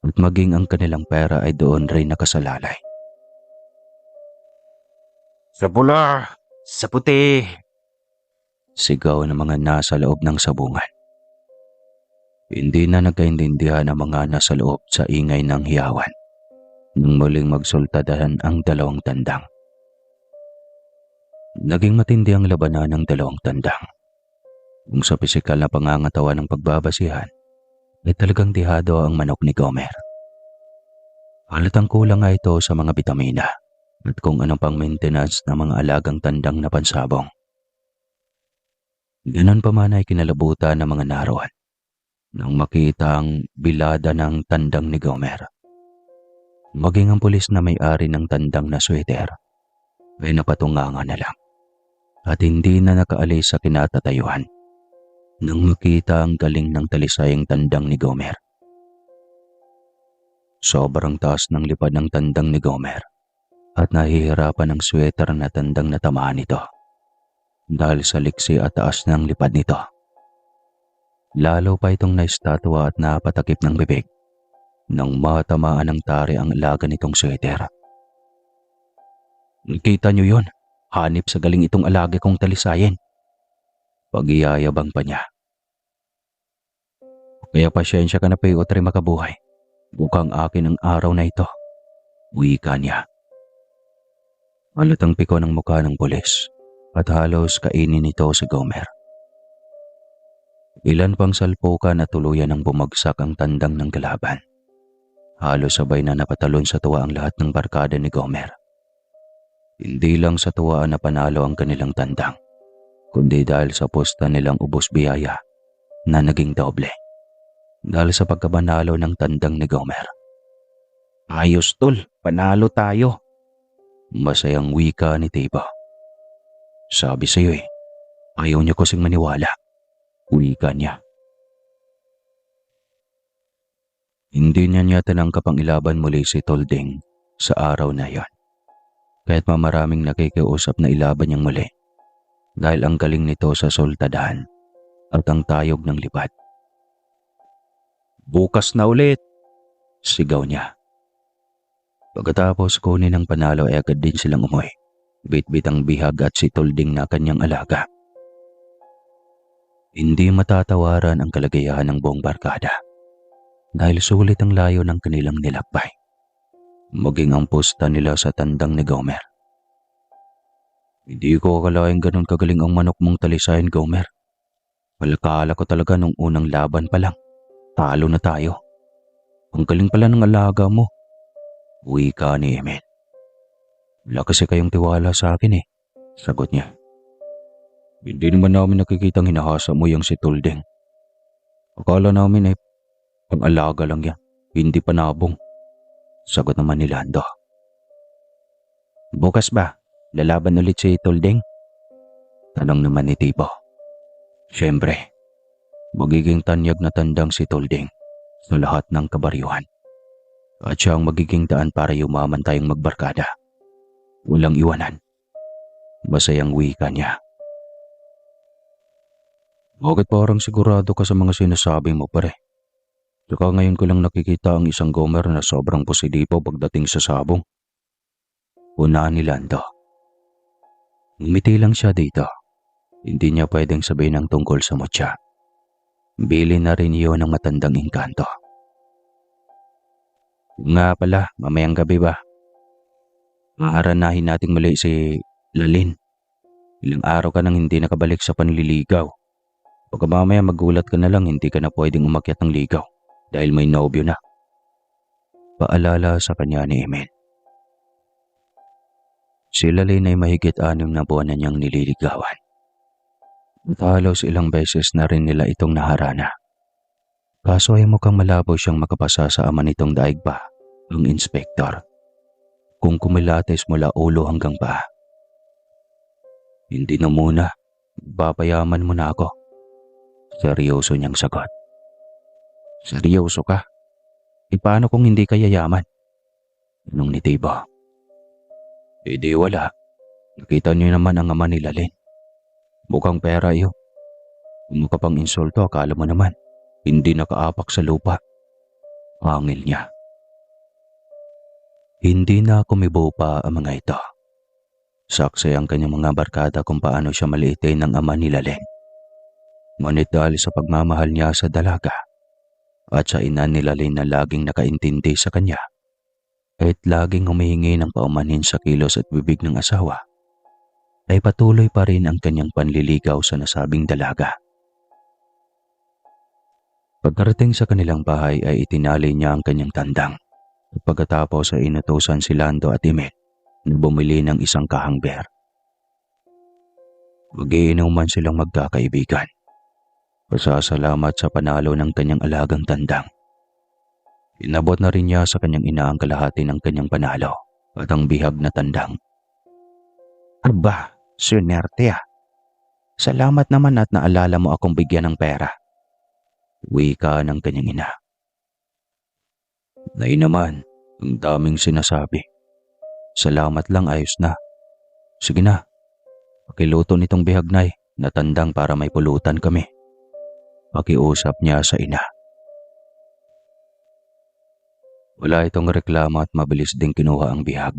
at maging ang kanilang pera ay doon rin nakasalalay. Sa pula! Sa puti! Sigaw ng mga nasa loob ng sabungan. Hindi na nagkaintindihan ang mga nasa loob sa ingay ng hiyawan nang muling magsultadahan ang dalawang tandang. Naging matindi ang labanan ng dalawang tandang. Kung sa pisikal na pangangatawan ng pagbabasihan, ay talagang dihado ang manok ni Gomer. Halatang kulang nga ito sa mga bitamina at kung anong pang maintenance ng mga alagang tandang na pansabong. Ganon pa man ay kinalabutan ng mga naroon nang makita ang bilada ng tandang ni Gomer. Maging ang pulis na may-ari ng tandang na sweater ay napatunganga na lang at hindi na nakaalis sa kinatatayuan nang makita ang galing ng talisayang tandang ni Gomer. Sobrang taas ng lipad ng tandang ni Gomer at nahihirapan ang sweater na tandang natamaan nito dahil sa liksi at taas ng lipad nito. Lalo pa itong naistatwa at napatakip ng bibig nang matamaan ng tari ang alaga nitong sweater. Nakita niyo yon? Hanip sa galing itong alaga kong talisayin. Pag-iyayabang pa niya. Kaya pasyensya ka na PO3 makabuhay. Bukang akin ang araw na ito. Wika niya. Halatang piko ng mukha ng pulis at halos kainin nito si Gomer. Ilan pang salpukan at tuluyan ang bumagsak ang tandang ng kalaban. Halos sabay na napatalon sa tuwa ang lahat ng barkada ni Gomer. Hindi lang sa tuwa na panalo ang kanilang tandang, kundi dahil sa pusta nilang ubos biyaya na naging doble. Dahil sa pagkabanalo ng tandang ni Gomer. Ayos tol, panalo tayo. Masayang wika ni Tibo. Sabi sa'yo ayaw niya kasing maniwala. Wika niya. Hindi niya tinangkap ang ilaban muli si Tolding sa araw na yon. Kahit maraming nakikiusap na ilaban niyang muli dahil ang galing nito sa sultadahan at ang tayog ng lipat. "Bukas na ulit!" sigaw niya. Pagkatapos kunin ng panalo ay agad din silang umuwi. Bit-bit ang bihag at si Tulding na kanyang alaga. Hindi matatawaran ang kalagayahan ng buong barkada dahil sulit ang layo ng kanilang nilakbay. Maging ang pusta nila sa tandang ni Gomer. "Hindi ko akalaing ganun kagaling ang manok mong talisayin, Gomer. Palakala ko talaga nung unang laban pa lang. Talo na tayo. Ang galing pala ng alaga mo." Wika ni Emil. "Wala kasi kayong tiwala sa akin eh," sagot niya. "Hindi naman namin nakikitang hinahasa mo yung si Tulding. Akala namin ay pang-alaga lang yan, hindi panabong," sagot naman ni Lando. "Bukas ba? Lalaban ulit si Tulding?" tanong naman ni Tibo. Siyempre, magiging tanyag na tandang si Tulding sa lahat ng kabaryuhan. At siya ang magiging daan para yumaman tayong magbarkada. Walang iwanan. Masayang wika niya. "Bakit parang sigurado ka sa mga sinasabi mo, pare? Saka ngayon ko lang nakikita ang isang Gomer na sobrang positibo pagdating sa sabong." Unaan ni Lando. Ngumiti lang siya dito. Hindi niya pwedeng sabihin ang tungkol sa mutya. Bili na rin iyon ng matandang engkanto. "Nga pala, mamayang gabi ba? Maaranahin nating muli si Lalin. Ilang araw ka nang hindi nakabalik sa panliligaw. Baka mamaya magulat ka na lang hindi ka na pwedeng umakyat ng ligaw dahil may nobyo na." Paalala sa kanya ni Emil. Si Lalin ay mahigit 6 na buwan na niyang nililigawan. At halos ilang beses na rin nila itong naharana. Kaso ay mukhang malabo siyang makapasa sa ama nitong daig pa, ang inspektor. Kung kumilates mula ulo hanggang paa. "Hindi na muna, papayaman mo na ako." Seryoso niyang sagot. "Seryoso ka? Paano kung hindi ka yayaman?" tanong ni Tibo. Di wala. Nakita niyo naman ang ama ni Lalin. Mukhang pera iyo. Kung pang insulto, akala mo naman hindi nakaapak sa lupa. Pangil niya. Hindi na kumibo pa ang mga ito. Saksi ang kanyang mga barkada kung paano siya maliitin ng ama ni Lalin. Ngunit dahil sa pagmamahal niya sa dalaga at sa ina ni Lalin na laging nakaintindi sa kanya, kahit laging humihingi ng paumanhin sa kilos at bibig ng asawa, ay patuloy pa rin ang kanyang panliligaw sa nasabing dalaga. Pagkarating sa kanilang bahay ay itinali niya ang kanyang tandang. At pagkatapos ay inutusan si Lando at Emil na bumili ng isang kahang beer. Magiinuman silang magkakaibigan. Pasasalamat sa panalo ng kanyang alagang tandang. Inabot na rin niya sa kanyang ina ang kalahati ng kanyang panalo at ang bihag na tandang. "Aba, sunerte ah. Salamat naman at naalala mo akong bigyan ng pera." Wika ng kanyang ina. "Nay naman, ang daming sinasabi. Salamat lang, ayos na. Sige na, pakiluto nitong bihag, Nay, na tandang para may pulutan kami." Pakiusap niya sa ina. Wala itong reklamo at mabilis ding kinuha ang bihag.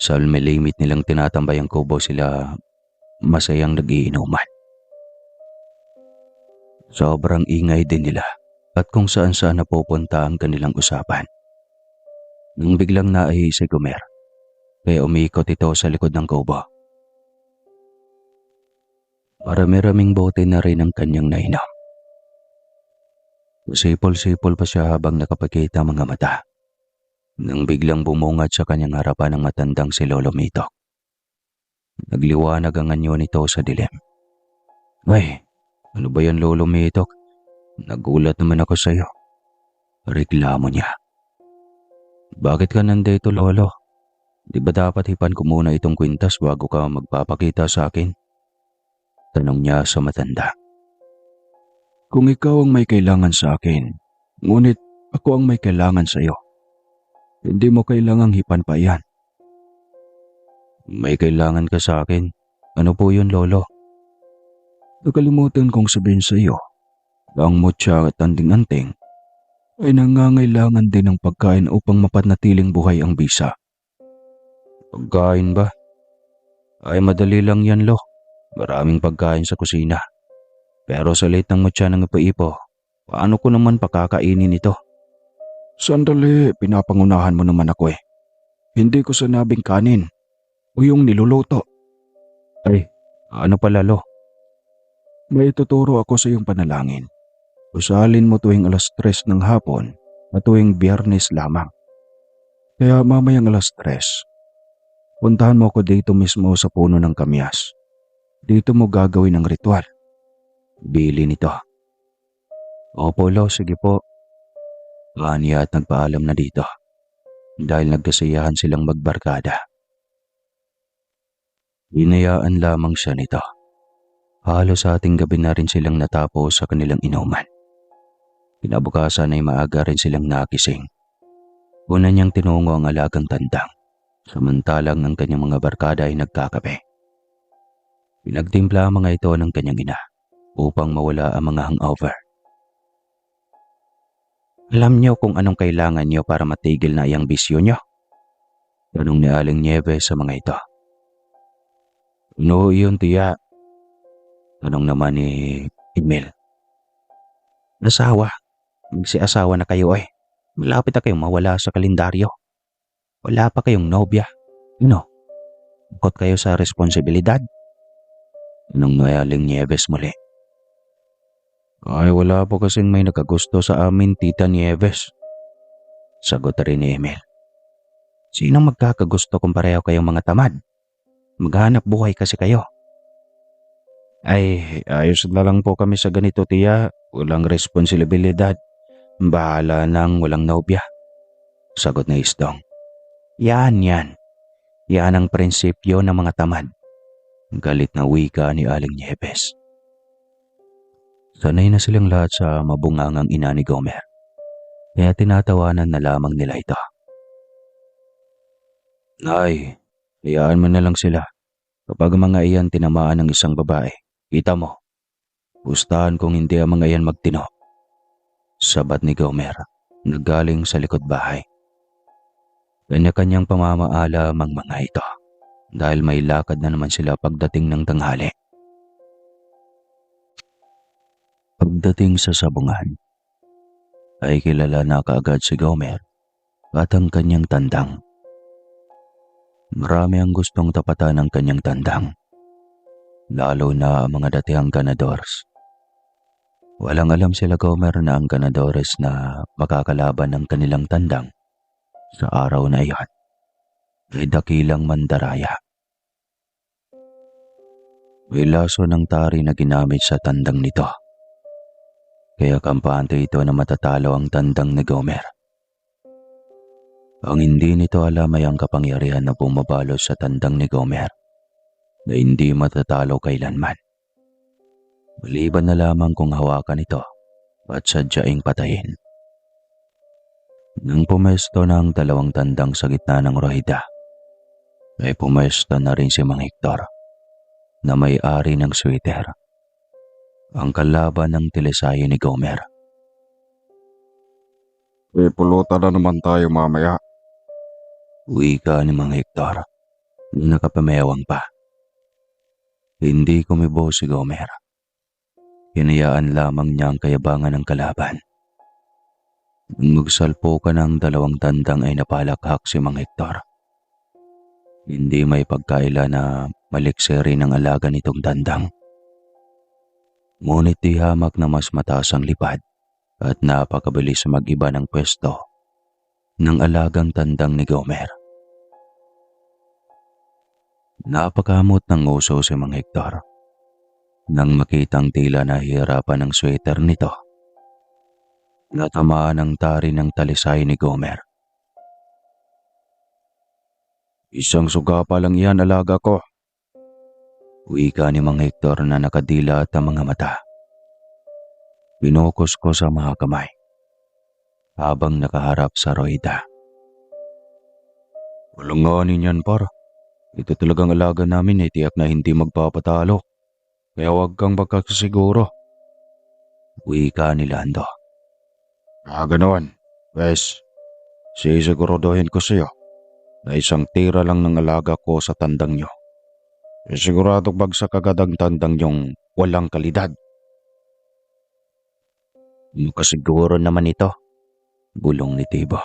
Sa limit nilang tinatambay ang kubo sila masayang nagiinuman. Sobrang ingay din nila at kung saan-saan napupunta ang kanilang usapan. Nang biglang naihi si Gomer, kaya umikot ito sa likod ng kubo. Marami-raming bote na rin ang kanyang nainom. Sipol-sipol pa siya habang nakapakita mga mata. Nang biglang bumungad sa kanyang harapan ang matandang si Lolo Mitok. Nagliwanag ang anyo nito sa dilim. "Ay, ano ba yan, Lolo Mitok? Nagulat naman ako sa iyo." Reklamo niya. "Bakit ka nandito, Lolo? Di ba dapat hipan ko muna itong kwintas bago ka magpapakita sa akin?" Tanong niya sa matanda. "Kung ikaw ang may kailangan sa akin, ngunit ako ang may kailangan sa iyo. Hindi mo kailangang hipan pa yan. May kailangan ka sa akin. Ano po yun, Lolo? Nakalimutan kong sabihin sa iyo na ang mutya at anding-anting ay nangangailangan din ng pagkain upang mapanatiling buhay ang bisa. Pagkain ba? Ay madali lang yan, Lo. Maraming pagkain sa kusina. Pero sa liit ng mutya ng ipo-ipo, paano ko naman pakakainin ito? Sandali, pinapangunahan mo naman ako eh. Hindi ko sinabing kanin o yung niluluto. Ay, ano pala, Lo? May tuturo ako sa iyong panalangin. Usalin mo tuwing 3:00 ng hapon at tuwing Biyernes lamang. Kaya mamayang 3:00, puntahan mo ko dito mismo sa puno ng kamyas. Dito mo gagawin ang ritual. Bili nito. Opo, Lo, sige po. Aniya at nagpaalam na dito dahil nagkasiyahan silang magbarkada. Hinayaan lamang siya nito. Halos sa ating gabi na rin silang natapos sa kanilang inuman. Kinabukasan ay maaga rin silang nakising. Una niyang tinungo ang alagang tandang, samantalang ang kanyang mga barkada ay nagkakape. Pinagtimpla ang mga ito ng kanyang ina upang mawala ang mga hangover. Alam niyo kung anong kailangan niyo para matigil na iyang bisyo niyo? Tanong ni Aling Nieves sa mga ito. No, yun tiya. Tanong naman ni Emil. Nasawa. Magsiasawa na kayo eh. Malapit na kayong mawala sa kalendaryo. Wala pa kayong nobya. Ano? Bukod kayo sa responsibilidad? Tanong ni Aling Nieves muli. Ay wala po kasing may nakagusto sa amin, Tita Nieves. Sagot rin ni Emil. Sinong magkakagusto kung pareho kayong mga tamad? Maghanap buhay kasi kayo. Ay, ayos na lang po kami sa ganito, tiya. Walang responsibilidad. Bahala nang walang nobya. Sagot na Isdong. Yan. Yan ang prinsipyo ng mga tamad. Galit na wika ni Aling Nieves. Sanay na silang lahat sa mabungangang ina ni Gomer. Kaya tinatawanan na lamang nila ito. Nay, hayaan mo na lang sila. Kapag mga iyan tinamaan ng isang babae, kita mo, pustahan kung hindi ang mga iyan magtino. Sabat ni Gomer, naggaling sa likod bahay. Kanya-kanyang pamamaala ang mga ito dahil may lakad na naman sila pagdating ng tanghali. Pagdating sa sabungan, ay kilala na kaagad si Gomer at ang kanyang tandang. Marami ang gustong tapatan ng kanyang tandang, lalo na ang mga datihang ganadores. Walang alam sila Gomer na ang ganadores na makakalaban ng kanilang tandang sa araw na iyon ay dakilang mandaraya. May laso ng tari na ginamit sa tandang nito, kaya kampante ito na matatalo ang tandang ni Gomer. Ang hindi nito alam ay ang kapangyarihan na bumabalot sa tandang ni Gomer na hindi matatalo kailanman. Maliban na lamang kung hawakan ito at sadyaing patayin. Nang pumesto ng dalawang tandang sa gitna ng rohida, ay pumesto na rin si Mang Hector na may-ari ng sweater, ang kalaban ng telesaye ni Gomer. Pulutan na naman tayo mamaya. Wika ni Mang Hector na nakapamewang pa. Hindi kumibo si Gomer. Hinayaan lamang niya ang kayabangan ng kalaban. Nang magsalpukan ng dalawang tandang ay napalakhak si Mang Hector. Hindi may pagkaila na malikseri ng alaga nitong tandang. Ngunit di hamak na mas mataas ang lipad at napakabilis mag-iba ng pwesto ng alagang tandang ni Gomer. Napakamot ng uso si Mang Hector nang makitang tila nahihirapan ang sweater nito. Natamaan ang tari ng talisay ni Gomer. Isang suga pa lang iyan, alaga ko. Wika ni Mang Hector na nakadilat ang mga mata. Pinukos ko sa mga kamay habang nakaharap sa roida. Walanganin yan par. Ito talagang alaga namin tiyak na hindi magpapatalo. Kaya huwag kang magkakasiguro. Wika ni Lando. Ganoon. Wes, sisiguraduhin ko sa'yo na isang tira lang ng alaga ko sa tandang nyo. Siguradong bagsak agad ang tandang nyong walang kalidad. Makasiguro naman ito. Bulong ni Tibo.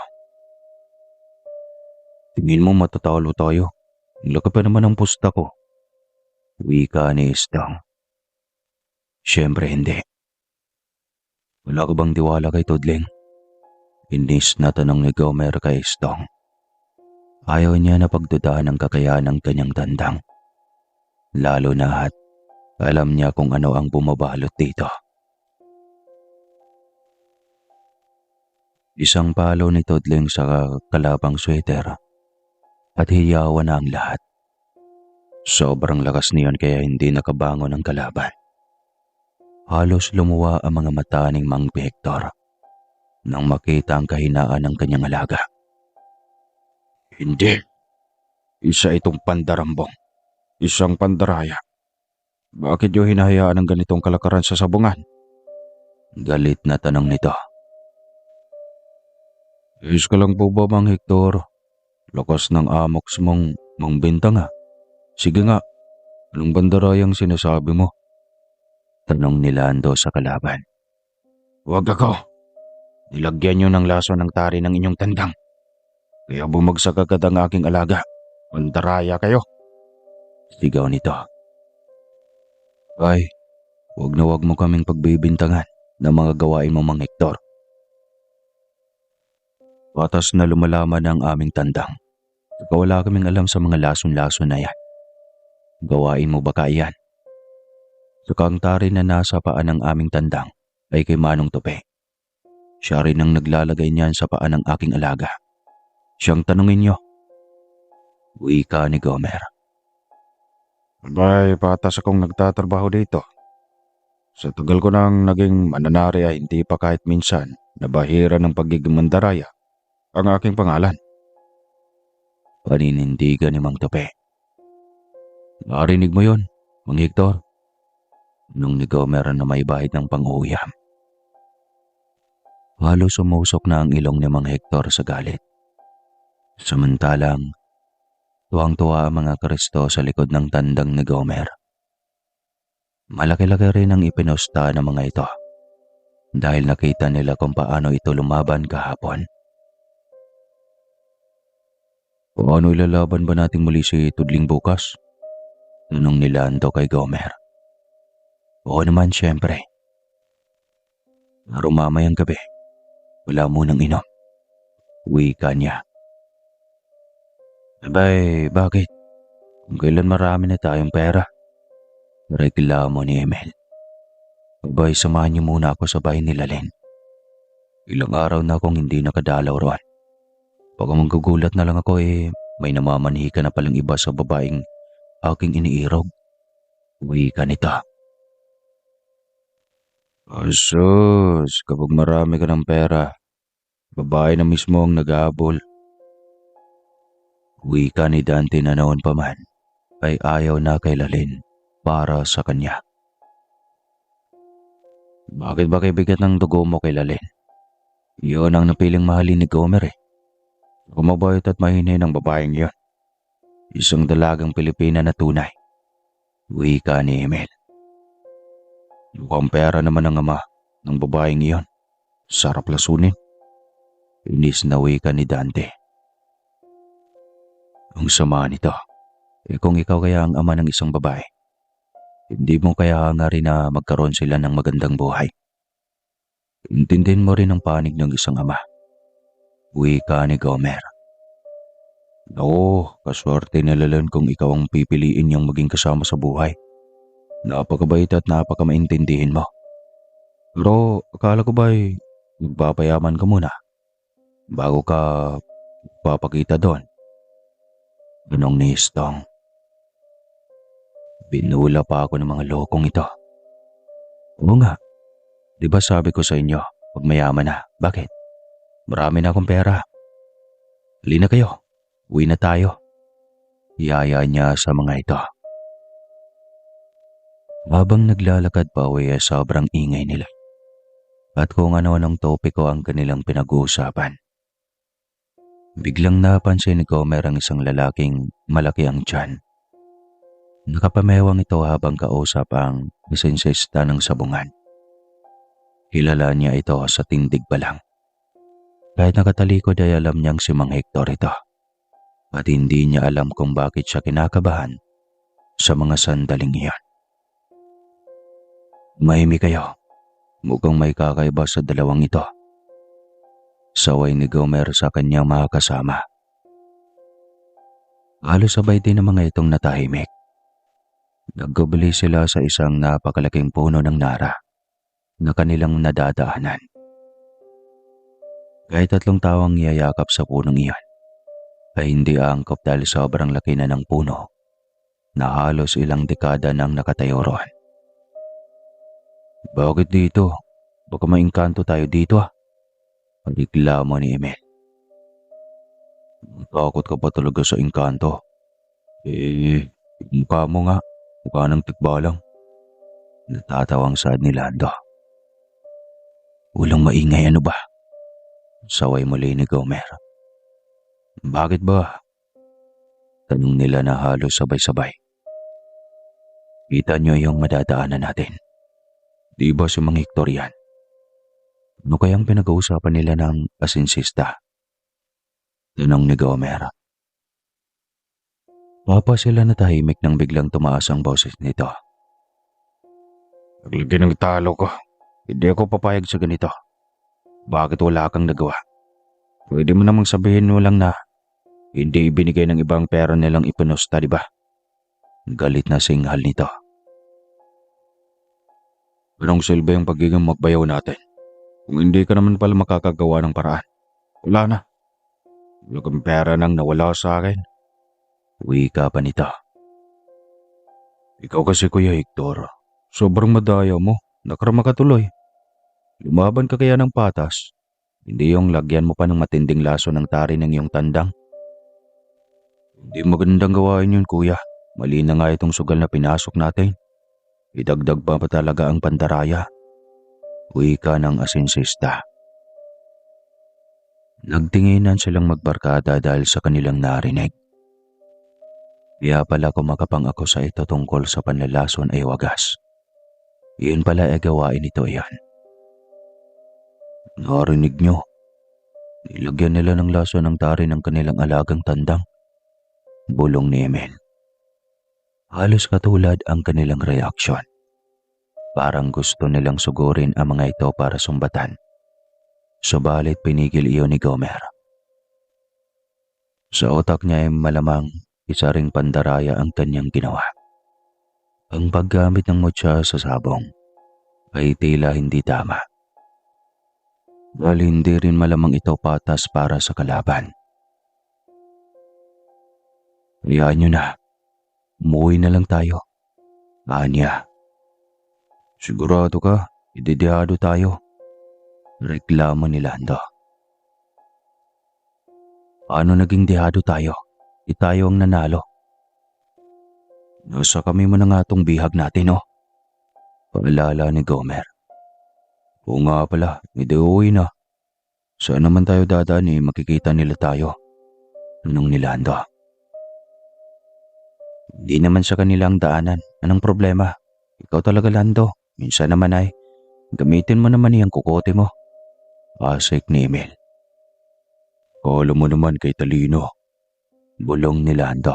Tingin mo matatalo tayo? Ang laki pa naman ang pusta ko. Wika ni Istong. Siyempre hindi. Wala ka bang tiwala kay Tudling? Inis na tanong ni Gomer kay Istong. Ayaw niya na pagdudahan ang kakayahan ng kanyang tandang. Lalo na at alam niya kung ano ang bumabalot dito. Isang palo ni Tudling sa kalabang sweater at hiyawan na ang lahat. Sobrang lakas niyon kaya hindi nakabangon ang kalaban. Halos lumuwa ang mga mata ni Mang Victor nang makita ang kahinaan ng kanyang alaga. Hindi. Isa itong pandarambong. Isang pandaraya. Bakit nyo hinahayaan ang ganitong kalakaran sa sabungan? Galit na tanong nito. Is ka lang po ba, Mang Hector? Lakas ng amoks mong mangbenta nga. Sige nga, anong bandarayang sinasabi mo? Tanong ni Lando sa kalaban. Huwag ako. Nilagyan nyo ng laso ng tari ng inyong tandang. Kaya bumagsak agad ang aking alaga. Bandaraya kayo. Sigaw nito. Ay, huwag mo kaming pagbibintangan ng mga gawain mo, Mang Hector. Patas na lumalaman ang aming tandang. Saka wala kaming alam sa mga lason-lason na yan. Gawain mo ba iyan? Saka ang tari na nasa paan ng aming tandang ay kay Manong Tupi. Siya rin ang naglalagay niyan sa paan ng aking alaga. Siyang tanungin niyo. Wika ni Gomer. Abay, patas akong nagtatrabaho dito. Sa tagal ko nang naging mananari ay hindi pa kahit minsan nabahira ng pagiging mandaraya ang aking pangalan. Paninindigan ni Mang Tupi. Narinig mo yon, Mang Hector? Nung ni Gomer na may bahid ng pang-uyam. Halos sumusok na ang ilong ni Mang Hector sa galit. Samantalang, tuwang-tuwa ang mga Kristo sa likod ng tandang ni Gomer. Malaki-laki rin ang ipinusta ng mga ito dahil nakita nila kung paano ito lumaban kahapon. Paano ilalaban ba natin muli si Tudling bukas? Tanong ni Lando kay Gomer. Oo naman, syempre. Pero mamayang gabi, wala munang inom. Wika niya. Abay, bakit? Kung kailan marami na tayong pera. Reklamo ni Emel. Abay, samahan niyo muna ako sa bahay nila Len. Ilang araw na akong hindi nakadalaw roon. Baka manggugulat na lang ako may namamanhi ka na palang iba sa babaeng aking iniirog. Wika nito. Asus, kapag marami ka ng pera, babae na mismo ang nag-aabol. Wika ni Dante na noon pa man ay ayaw na kay Lalin para sa kanya. Bakit ba kaibigat ng dugo mo kay Lalin? Iyon ang napiling mahalin ni Gomer Kumabait at mahinay ng babaeng yon. Isang dalagang Pilipina na tunay. Wika ni Emel. Mukhang pera naman ang ama ng babaeng iyon. Sarap lasunin. Inis na wika ni Dante. Ang sama nito. Kung ikaw kaya ang ama ng isang babae, hindi mo kaya nga rin na magkaroon sila ng magandang buhay. Intindihin mo rin ang panig ng isang ama. Wika ni Gomer. Oo, kaswerte na Lalin kung ikaw ang pipiliin niyang maging kasama sa buhay. Napakabait at napakamaintindihin mo. Pero akala ko ba'y magpapayaman ka muna bago ka papakita doon? Tanong ni Istong. Binula pa ako ng mga lokong ito. Oo nga, di ba sabi ko sa inyo, pag mayaman na, bakit? Marami na akong pera. Halina kayo, Uwi na tayo. Iyaya niya sa mga ito. Habang naglalakad pa uwi ay sobrang ingay nila. At kung ano-anong topiko ang kanilang pinag-uusapan. Biglang napansin ni Gomer ang isang lalaking malaki ang tiyan. Nakapamewang ito habang kausap ang lisensista ng sabungan. Kilala niya ito sa tindig pa lang. Kahit nakatalikod ay alam niyang si Mang Hector ito. At hindi niya alam kung bakit siya kinakabahan sa mga sandaling iyon. Mahimik kayo. Mukhang may kakaiba sa dalawang ito. Saway ni Gomer sa kanyang mga kasama. Halos sabay din ang mga itong natahimik. Naggubili sila sa isang napakalaking puno ng nara na kanilang nadadaanan. Kahit 3 tao ang yayakap sa punong iyon, ay hindi aangkop dahil sobrang laki na ng puno na halos ilang dekada nang nakatayo roon. Bakit dito? Baka maingkanto tayo dito Reklamo ni Emil. Takot ka pa talaga sa engkanto. Mukha mo nga. Mukha ng tikbalang. Natatawang saad ni Lando. Walang maingay ano ba? Saway muli ni Gomer. Bakit ba? Tanong nila na halos sabay-sabay. Kita niyo yung madadaanan natin. Di ba si Mang Hector yan? Ano kayang pinag-uusapan nila ng asinsista? Tanong ni Gomer. Papa sila natahimik nang biglang tumaas ang boses nito. Paglagi ng talo ko, hindi ako papayag sa ganito. Bakit wala kang nagawa? Pwede mo namang sabihin mo lang na hindi ibinigay ng ibang pera nilang ipinusta, di ba? Galit na singhal nito. Anong silbi ang pagiging magbayaw natin? Kung hindi ka naman pala makakagawa ng paraan. Wala na. Wala kang pera nang nawala sa akin. Wika pa nito. Ikaw kasi Kuya Hector, sobrang madaya mo. Nakarama ka tuloy. Lumaban ka kaya ng patas. Hindi yung lagyan mo pa ng matinding laso ng tari ng iyong tandang. Hindi magandang gawain yun kuya. Mali na nga itong sugal na pinasok natin. Idagdag pa talaga ang pandaraya. Wika ng asinsista. Nagtinginan silang magbarkada dahil sa kanilang narinig. Kaya pala kumakapang ako sa ito tungkol sa panlalason ay wagas. Iyon pala ay gawain ito iyan. Narinig nyo. Nilagyan nila ng laso ng tari ng kanilang alagang tandang. Bulong ni Emil. Halos katulad ang kanilang reaksyon. Parang gusto nilang sugurin ang mga ito para sumbatan. Subalit pinigil iyon ni Gomer. Sa utak niya ay malamang isa ring pandaraya ang kanyang ginawa. Ang paggamit ng mutya sa sabong ay tila hindi tama. Dahil hindi rin malamang ito patas para sa kalaban. Hayaan nyo na. Umuwi na lang tayo. Anya. Sigurado ka, ididihado tayo. Reklamo ni Lando. Paano naging dihado tayo? Di tayo ang nanalo. Nasa kami mo na nga tong bihag natin, oh. Paalala ni Gomer. Oo nga pala, hindi uwi na. Saan naman tayo dadaan makikita nila tayo? Anong ni Lando? Hindi naman sa kanilang daanan. Anong problema? Ikaw talaga Lando. Minsan naman ay gamitin mo naman iyang kukote mo. Asik ni Emil. Kala mo naman kay talino. Bulong ni Lando.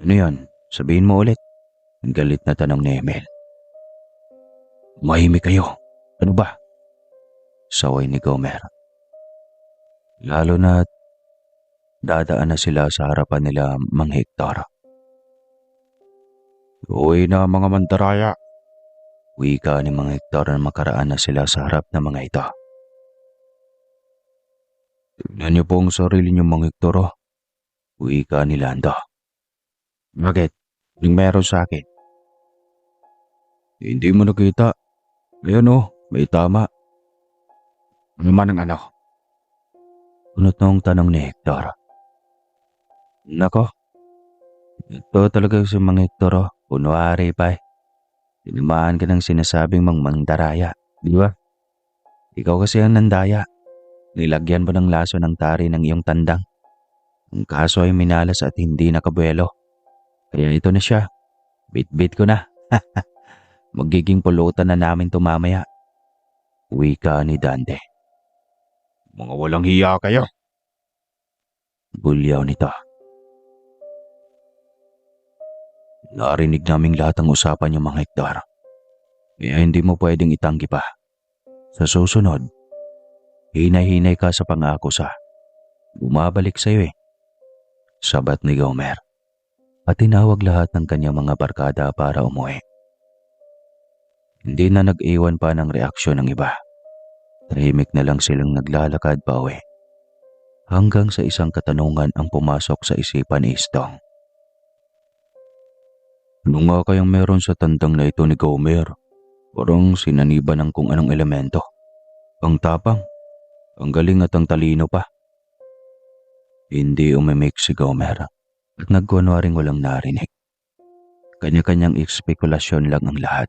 Ano yan? Sabihin mo ulit. Ang galit na tanong ni Emil. Mahimik kayo. Ano ba? Saway ni Gomer. Lalo na dadaan na sila sa harapan nila Mang Hector. Uwi na mga mandaraya. Wika ni Mang Hector na makaraan na sila sa harap ng mga ito. Tignan niyo po ang sarili niyo Mang Hector. Wika ni Lando. Bakit? Yung meron sa akin. Hindi mo nakita. Ayan may tama. Ano man ang ano? Unot noong tanong ni Hector. Nako, ito talaga si Mang Hector oh. Kunwari pa eh. Tinamaan ka ng sinasabing mandaraya, di ba? Ikaw kasi ang nandaya. Nilagyan mo ng laso ng tari ng iyong tandang. Ang kaso ay minalas at hindi nakabuelo. Kaya ito na siya. Bit-bit ko na. Magiging pulutan na namin tumamaya. Wika ni Dante. Mga walang hiya kayo. Bulyaw nito. Narinig naming lahat ang usapan yung mga Hector. Kaya hindi mo pwedeng itanggi pa. Sa susunod, hinay-hinay ka sa pangako sa bumabalik sa'yo eh. Sabat ni Gomer. At tinawag lahat ng kanyang mga barkada para umuwi. Hindi na nag-iwan pa ng reaksyon ng iba. Tahimik na lang silang naglalakad pa uwi. Hanggang sa isang katanungan ang pumasok sa isipan ni Istong. Ano nga kayang meron sa tandang na ito ni Gomer? Parang sinaniba ng kung anong elemento. Ang tapang, ang galing at ang talino pa. Hindi umimik si Gomer at nagkunwaring walang narinig. Kanya-kanyang espekulasyon lang ang lahat.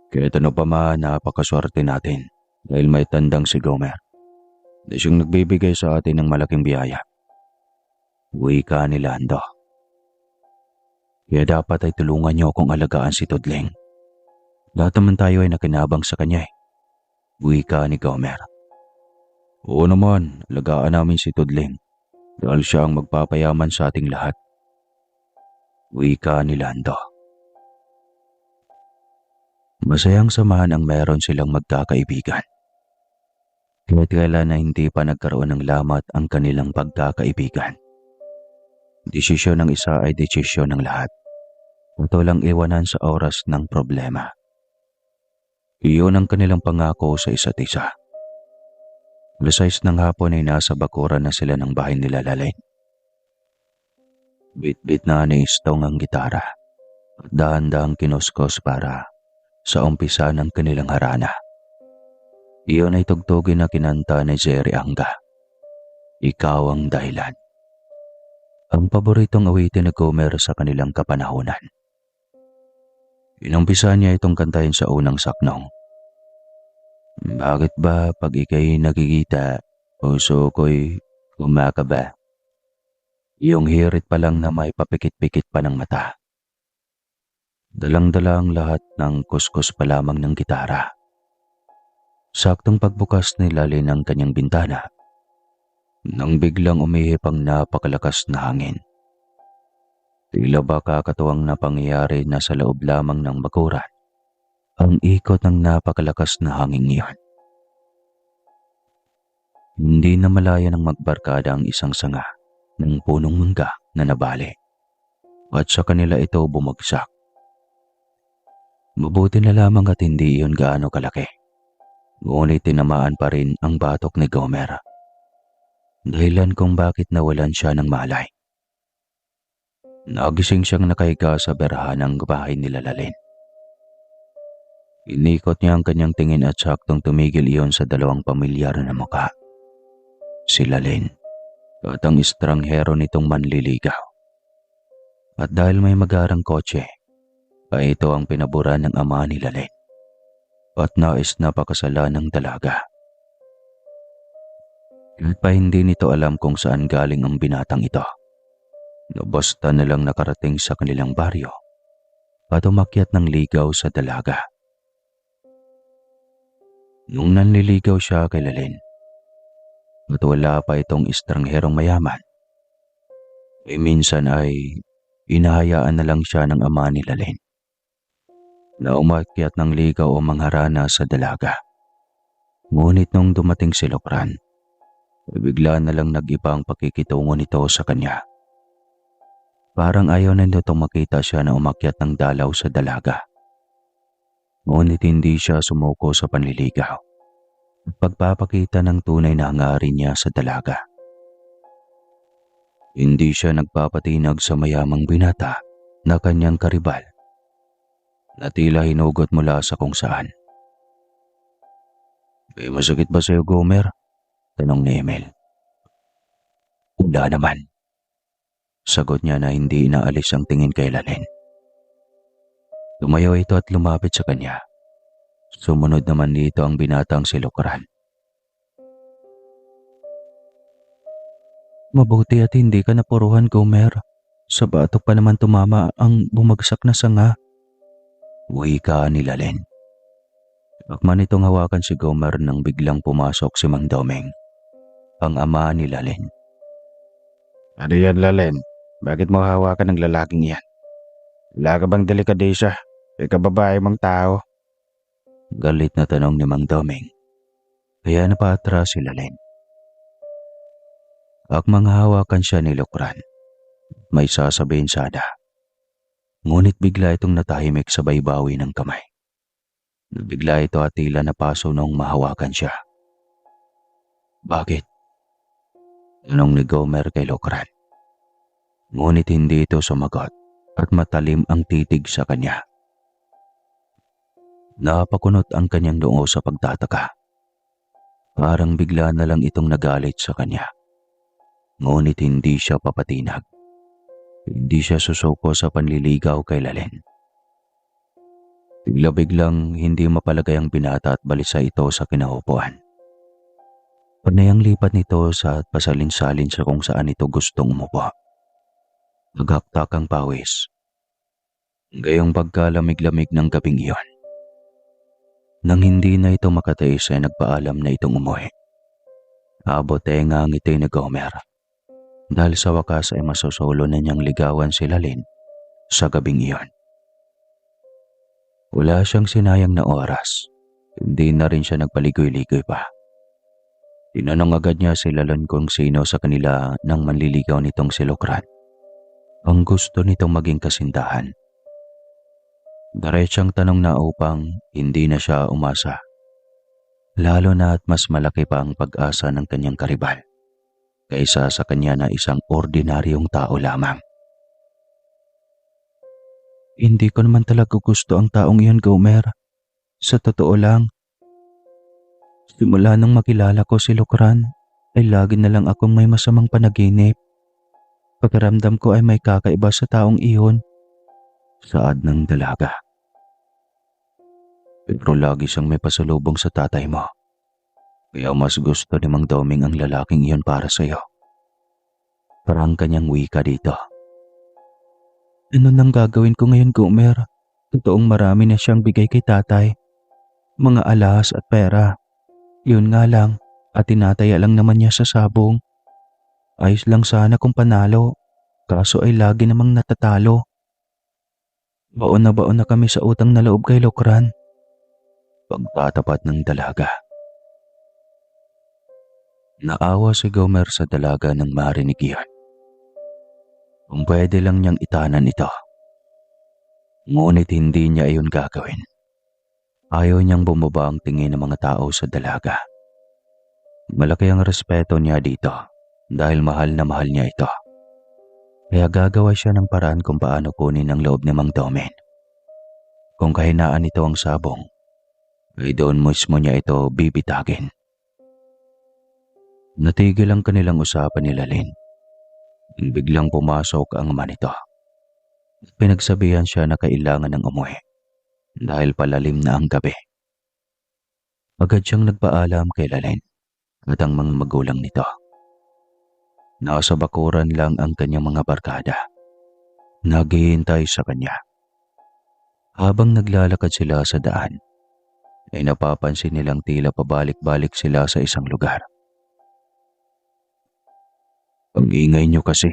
Kahit ano pa man, napakaswerte natin dahil may tandang si Gomer. Na siyang nagbibigay sa atin ng malaking biyaya. Wika ni Lando. Kaya dapat ay tulungan niyo akong alagaan si Tudling. Lahat naman tayo ay nakinabang sa kanya eh. Wika ni Gomer. Oo naman, alagaan namin si Tudling. Dahil siya ang magpapayaman sa ating lahat. Wika ni Lando. Masayang samahan ang meron silang magkakaibigan. Kahit kailan na hindi pa nagkaroon ng lamat ang kanilang pagkakaibigan. Desisyon ng isa ay desisyon ng lahat. At walang iwanan sa oras ng problema. Iyon ang kanilang pangako sa isa't isa. Alas 6 ng hapon ay nasa bakuran na sila ng bahay nila Lalin. Bit-bit na ni Istong ang gitara at dahan-dahang kinuskos para sa umpisa ng kanilang harana. Iyon ay tugtugin na kinanta ni Jerry Anga. Ikaw ang dahilan. Ang paboritong awitin ni Gomer sa kanilang kapanahunan. Inumpisa niya itong kantahin sa unang saknong. Bakit ba pag ika'y nakikita, puso ko'y kumakaba? Yung hirit pa lang na may papikit-pikit pa ng mata. Dalang-dala ang lahat ng kuskus pa lamang ng gitara. Saktong pagbukas ni Lalin ng kanyang bintana, nang biglang umihip ang napakalakas na hangin. Tila ba kakatuwang na pangyayari na sa loob lamang ng bakuran ang ikot ng napakalakas na hangin iyon. Hindi na malaya ng magbarkada ang isang sanga ng punong mangga na nabali at sa kanila ito bumagsak. Mabuti na lamang at hindi iyon gaano kalaki. Ngunit tinamaan pa rin ang batok ni Gomer. Dahilan kung bakit nawalan siya ng malay. Nagising siyang nakahiga sa berahan ng bahay nila Lalin. Inikot niya ang kanyang tingin at saktong tumigil iyon sa dalawang pamilyar na mukha. Si Lalin at ang estranghero nitong manliligaw. At dahil may magarang kotse, ay ito ang pinaboran ng ama ni Lalin. At nais na pakasalan ng dalaga. Kahit pa hindi nito alam kung saan galing ang binatang ito. No basta na lang nakarating sa kanilang baryo at umakyat ng ligaw sa dalaga. Nung nanliligaw siya kay Lalin at wala pa itong estrangherong mayaman, minsan ay inahayaan na lang siya ng ama ni Lalin na umakyat ng ligaw o mangharana sa dalaga. Ngunit nung dumating si Lokran, bigla na lang nag-iba ang pakikitungo nito sa kanya. Parang ayaw na nitong makita siya na umakyat ng dalaw sa dalaga. Ngunit hindi siya sumuko sa panliligaw at pagpapakita ng tunay na hangarin niya sa dalaga. Hindi siya nagpapatinag sa mayamang binata na kanyang karibal na tila hinugot mula sa kung saan. Masakit ba sa'yo, Gomer? Tanong ni Emil. Wala naman. Sagot niya na hindi inaalis ang tingin kay Lalin. Tumayo ito at lumapit sa kanya. Sumunod naman dito ang binatang si Lukran. Mabuti at hindi ka napuruhan, Gomer. Sa batok pa naman tumama ang bumagsak na sanga. Wika ni Lalin. Akman itong hawakan si Gomer nang biglang pumasok si Mang Domeng, ang ama ni Lalin. Ano yan, Lalin? Bakit mo hawakan ng lalaking yan? Wala ka bang delikadesa? Ikaw babae mong tao? Galit na tanong ni Mang Domeng. Kaya napaatras si Lalin. Akmang hawakan siya ni Lukran. May sasabihin sana. Ngunit bigla itong natahimik sa baybawi ng kamay. Bigla ito at tila napaso nung mahawakan siya. Bakit? Tanong ni Gomer kay Lukran. Ngunit hindi ito sumagot at matalim ang titig sa kanya. Napakunot ang kanyang noo sa pagtataka. Parang bigla na lang itong nagalit sa kanya. Ngunit hindi siya papatinag. Hindi siya susuko sa panliligaw kay Lalin. Bigla-biglang hindi mapalagay ang binata at balisa ito sa kinaupuan. Panay ang lipat nito sa pasalin-salin sa kung saan ito gustong umupo. Nagaktak ang pawis. Gayong pagkalamig-lamig ng gabing iyon. Nang hindi na ito makatiis ay nagpaalam na itong umuwi. Abot nga ang ngiti ni Gomer. Dahil sa wakas ay masosolo na niyang ligawan si Lalin sa gabing iyon. Wala siyang sinayang na oras. Hindi na rin siya nagpaligoy-ligoy pa. Tinanong agad niya si Lalin kung sino sa kanila nang manliligaw nitong si Lukran. Ang gusto nitong maging kasintahan. Diretsang tanong na upang hindi na siya umasa. Lalo na at mas malaki pa ang pag-asa ng kanyang karibal kaysa sa kanya na isang ordinaryong tao lamang. Hindi ko naman talaga gusto ang taong iyon, Gomer. Sa totoo lang, simula nang makilala ko si Lukran, ay lagi na lang akong may masamang panaginip. Pagkaramdam ko ay may kakaiba sa taong iyon. Saad ng dalaga. Pero lagi siyang may pasalubong sa tatay mo. Kaya mas gusto ni Mang Doming ang lalaking iyon para sa iyo. Parang kanyang wika dito. Ano nang gagawin ko ngayon, Gomer? Totoong marami na siyang bigay kay tatay. Mga alahas at pera. Yun nga lang, at tinataya lang naman niya sa sabong. Ayos lang sana kung panalo, kaso ay lagi namang natatalo. Baon na kami sa utang na loob kay Lukran. Pagtatapat ng dalaga. Naawa si Gomer sa dalaga nang marinig iyon. Kung pwede lang niyang itanan ito. Ngunit hindi niya iyon gagawin. Ayaw niyang bumaba ang tingin ng mga tao sa dalaga. Malaki ang respeto niya dito dahil mahal na mahal niya ito. Kaya gagawa siya ng paraan kung paano kunin ang loob ni Mang Domen. Kung kahinaan ito ang sabong, ay doon mismo niya ito bibitagin. Natigil ang kanilang usapan ni Lalin. Biglang pumasok ang ama nito. Pinagsabihan siya na kailangan ng umuwi dahil palalim na ang gabi. Agad siyang nagpaalam kay Lalin at ang mga magulang nito. Nasa bakuran lang ang kanyang mga barkada. Naghihintay sa kanya. Habang naglalakad sila sa daan, ay napapansin nilang tila pabalik-balik sila sa isang lugar. Ang ingay niyo kasi.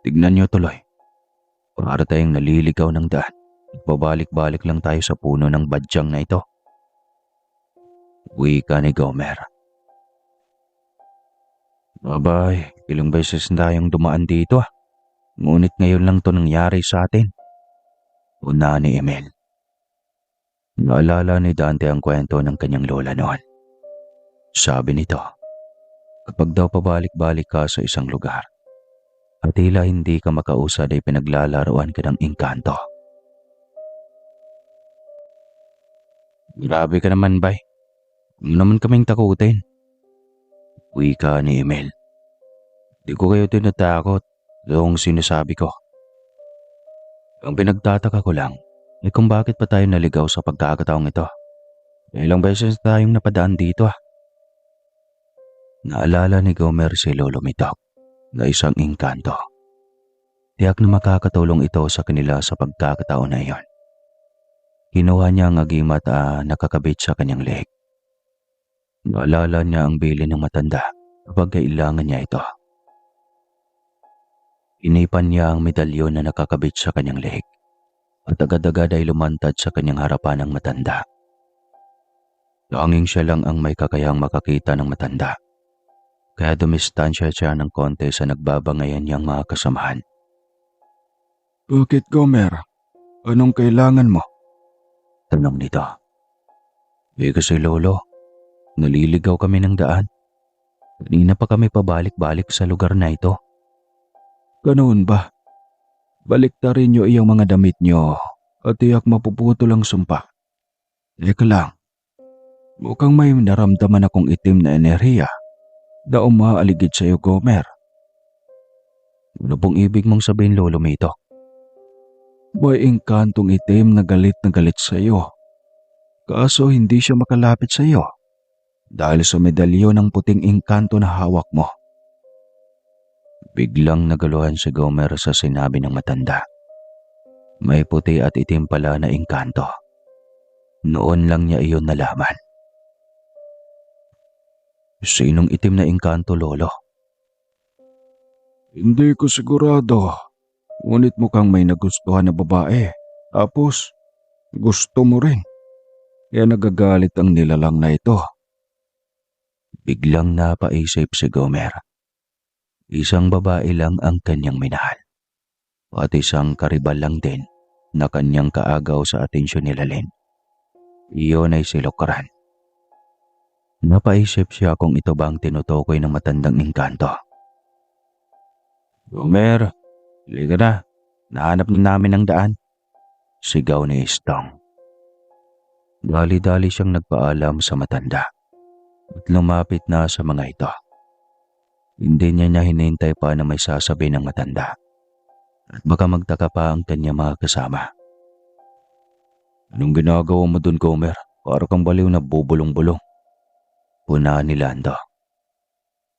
Tignan niyo tuloy. Para tayong naliligaw ng daan. Pabalik-balik lang tayo sa puno ng badyang na ito. Wika ni Gomer. Abay, ilang beses na tayong dumaan dito ah. Ngunit ngayon lang to nangyari sa atin. Una ni Emil. Naalala ni Dante ang kwento ng kanyang lola noon. Sabi nito, kapag daw pabalik-balik ka sa isang lugar, at tila hindi ka makausad ay pinaglalaruan ka ng engkanto. Grabe ka naman, bay. Huwag naman kaming takutin. Wika ni Emil. Di ko kayo tinatakot. Yung sinasabi ko. Ang pinagtataka ko lang ay kung bakit pa tayo naligaw sa pagkakataong ito. Ilang beses tayong napadaan dito ah. Naalala ni Gomer si Lolo Mitok na isang engkanto. Tiyak na makakatulong ito sa kanila sa pagkakataon na iyon. Kinuha niya ang agimat nakakabit sa kanyang leeg. Naalala niya ang bili ng matanda kapag kailangan niya ito. Inipan niya ang medalyon na nakakabit sa kanyang leeg at agad-agad ay lumantad sa kanyang harapan ng matanda. Tanging siya lang ang may kakayang makakita ng matanda. Kaya dumistansya siya ng konti sa nagbabangayan niyang mga kasamahan. Bakit, Gomer? Anong kailangan mo? Tanong nito. Kasi lolo, naliligaw kami ng daan. Kanina pa kami pabalik-balik sa lugar na ito. Ganoon ba? Baliktarin niyo iyong mga damit niyo at tiyak mapuputol ang sumpa. Teka lang. Mukhang may naramdaman akong itim na enerhiya na umaaligid sa iyo, Gomer. Ano pong ibig mong sabihin, Lolo Mitok? May engkantong itim na galit sa iyo. Kaso hindi siya makalapit sa iyo dahil sa medalyon ng puting engkanto na hawak mo. Biglang nagaluhan si Gomer sa sinabi ng matanda. May puti at itim pala na engkanto. Noon lang niya iyon nalaman. Sinong itim na engkanto, Lolo? Hindi ko sigurado. Ngunit mukhang may nagustuhan na babae. Tapos, gusto mo rin. Kaya nagagalit ang nilalang na ito. Biglang napaisip si Gomer. Isang babae lang ang kanyang minahal. At isang karibal lang din na kanyang kaagaw sa atensyon ni Lalin. Iyon ay si Lokran. Napaisip siya kung ito ba ang tinutukoy ng matandang engkanto. Gomer, liga na. Nahanap na namin ang daan. Sigaw ni Istong. Dali-dali siyang nagpaalam sa matanda at lumapit na sa mga ito. Hindi niya hinintay pa na may sasabi ng matanda at baka magtaka pa ang kanya mga kasama. Anong ginagawa mo dun, Gomer? Para kang baliw na bubulong-bulong. Punaan ni Lando.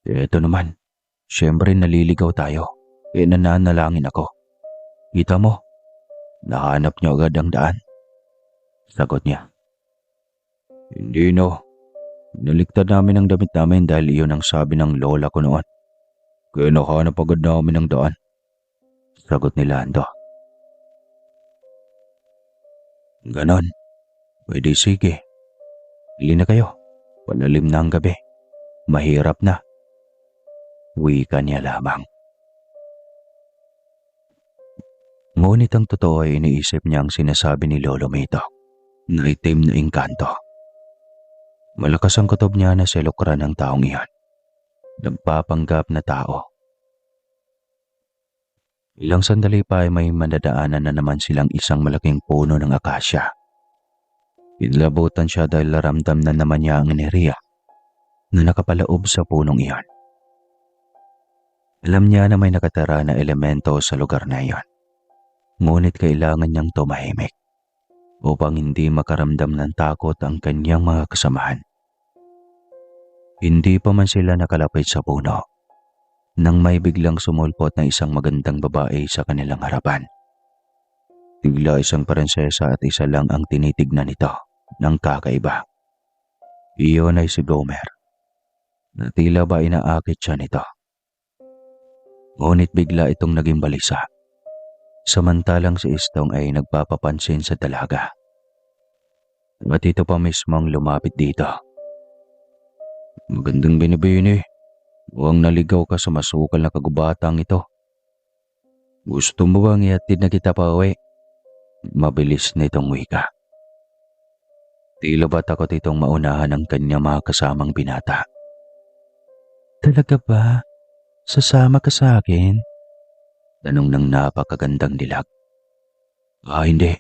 Ito naman, syempre naliligaw tayo. Kaya nananalangin ako. Kita mo, nahanap niyo agad ang daan. Sagot niya. Hindi no. Naligtad namin ang damit namin dahil iyon ang sabi ng lola ko noon. Kaya nakahanap agad namin ang daan. Sagot ni Lando. Ganon. Pwede sige. Hili na kayo. Palalim na ang gabi. Mahirap na. Wika niya lamang. Ngunit ang totoo ay iniisip niya ang sinasabi ni Lolo Mitok na itim na engkanto. Malakas ang kutob niya na silukran ng taong iyan. Nagpapanggap na tao. Ilang sandali pa ay may mandadaanan na naman silang isang malaking puno ng akasya. Inlabutan siya dahil naramdam na naman niya ang enerhiya na nakapalaob sa punong iyon. Alam niya na may nakatara na elemento sa lugar na iyon. Ngunit kailangan niyang tumahimik upang hindi makaramdam ng takot ang kanyang mga kasamahan. Hindi pa man sila nakalapit sa puno nang may biglang sumulpot na isang magandang babae sa kanilang harapan. Bigla isang prinsesa at isa lang ang tinitignan nito ng kakaiba. Iyon ay si Gomer, na tila ba inaakit siya nito. Ngunit bigla itong naging balisa. Samantalang si Istong ay nagpapapansin sa dalaga. At ito pa mismo ang lumapit dito. Magandang binibini. Huwag naligaw ka sa masukal na kagubatang ito. Gusto mo bang ihatid na kita pa uwi? Mabilis na itong wika. Tila ba takot itong maunahan ang kanyang mga kasamang binata. Talaga ba? Sasama ka sa akin? Tanong ng napakagandang dilag. Hindi.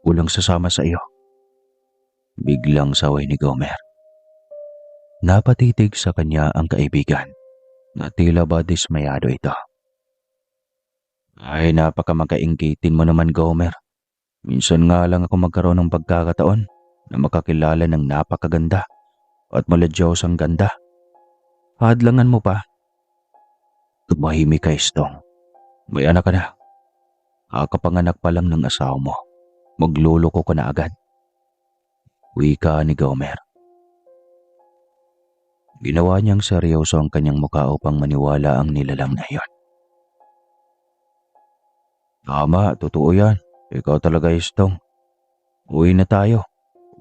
Walang sasama sa iyo. Biglang saway ni Gomer. Napatitig sa kanya ang kaibigan na tila ba dismayado ito. Ay, napakamakainggitin mo naman, Gomer. Minsan nga lang ako magkaroon ng pagkakataon na makakilala ng napakaganda at maladyosang ganda. Hadlangan mo pa. Tumahimik ka, Istong. May anak ka na. Kakapanganak pa lang ng asawa mo. Magluloko ka na agad. Wika ni Gomer. Ginawa niyang seryoso ang kanyang mukha upang maniwala ang nilalang na iyon. Tama, totoo yan. Ikaw talaga, Istong. Uwi na tayo.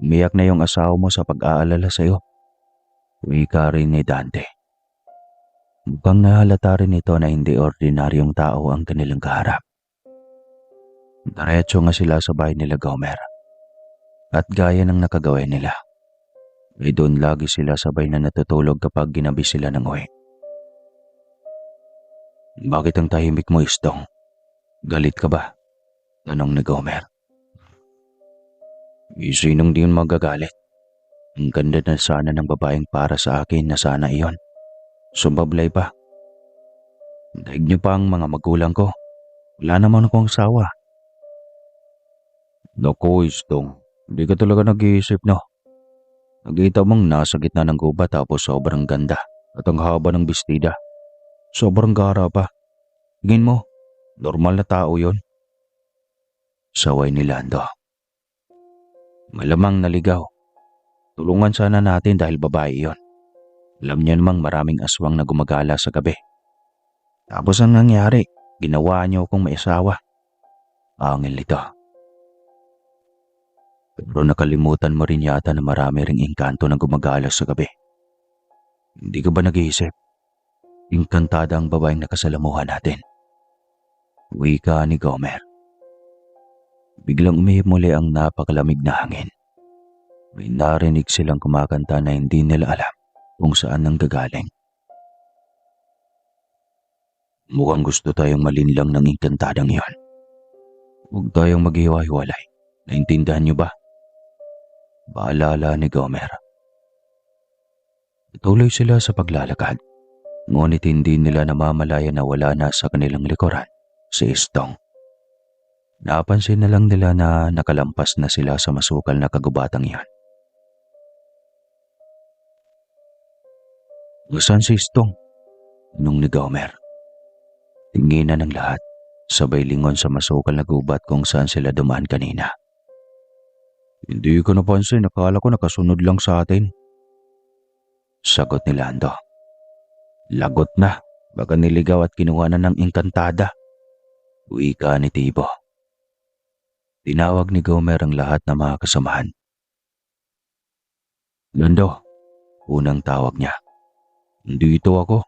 Umiyak na yung asawa mo sa pag-aalala sa'yo. Wika rin ni Dante. Mukhang nahalata rin ito na hindi ordinaryong tao ang kanilang kaharap. Diretso nga sila sa bahay nila Gomer. At gaya ng nakagawin nila, ay doon lagi sila sabay na natutulog kapag ginabi sila ng uwi. Bakit ang tahimik mo, Istong? Galit ka ba? Tanong ni Gomer. Sinong di magagalit? Ang ganda na sana ng babaeng para sa akin na sana iyon. Sumablay pa. Daig niyo pa ang mga magulang ko. Wala naman akong asawa. Naku, Istong. Hindi ka talaga nag-iisip, no? Nakita mong nasa gitna ng gubat tapos sobrang ganda at ang haba ng bestida. Sobrang gara pa. Tingin mo, normal na tao yon. Saway ni Lando. Malamang naligaw. Tulungan sana natin dahil babae yon. Alam niya namang maraming aswang na gumagala sa gabi. Tapos ang nangyari, ginawa niyo akong may asawa. Angel ito. Pero nakalimutan mo rin yata na marami ring engkanto na gumagala sa gabi. Hindi ka ba nag-iisip? Engkantada ang babaeng nakasalamuhan natin. Wika ni Gomer. Biglang umihip muli ang napakalamig na hangin. May narinig silang kumakanta na hindi nila alam kung saan nanggagaling. Mukhang gusto tayong malinlang ng engkantadang iyon. Huwag tayong maghiwa-hiwalay. Naintindihan niyo ba? Paalala ni Gomer. Tuloy sila sa paglalakad. Ngunit hindi nila namamalayan na wala na sa kanilang likuran si Istong. Napansin na lang nila na nakalampas na sila sa masukal na kagubatang iyan. Saan si Istong? Tanong ni Gomer. Tinginan ng lahat, sabay lingon sa masukal na gubat kung saan sila dumaan kanina. Hindi ko napansin, akala ko nakasunod lang sa atin. Sagot ni Lando. Lagot na, baka niligaw at kinuha na ng engkantada. Wika ni Tibo. Tinawag ni Gomer ang lahat na mga kasamahan. Lando, unang tawag niya. Nandito ako.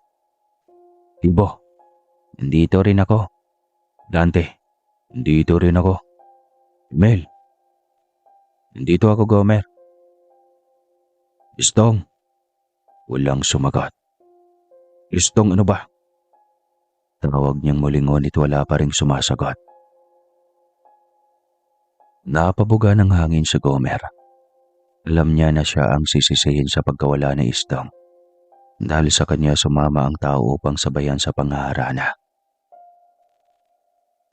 Tibo, nandito rin ako. Dante, nandito rin ako. Mel, nandito ako, Gomer. Istong, walang sumagot. Istong, ano ba? Tawag niyang muling ngunit wala pa ring sumasagot. Napabuga ng hangin si Gomer. Alam niya na siya ang sisisihin sa pagkawala ni Istong. Dahil sa kanya sumama ang tao upang sabayan sa panghaharana.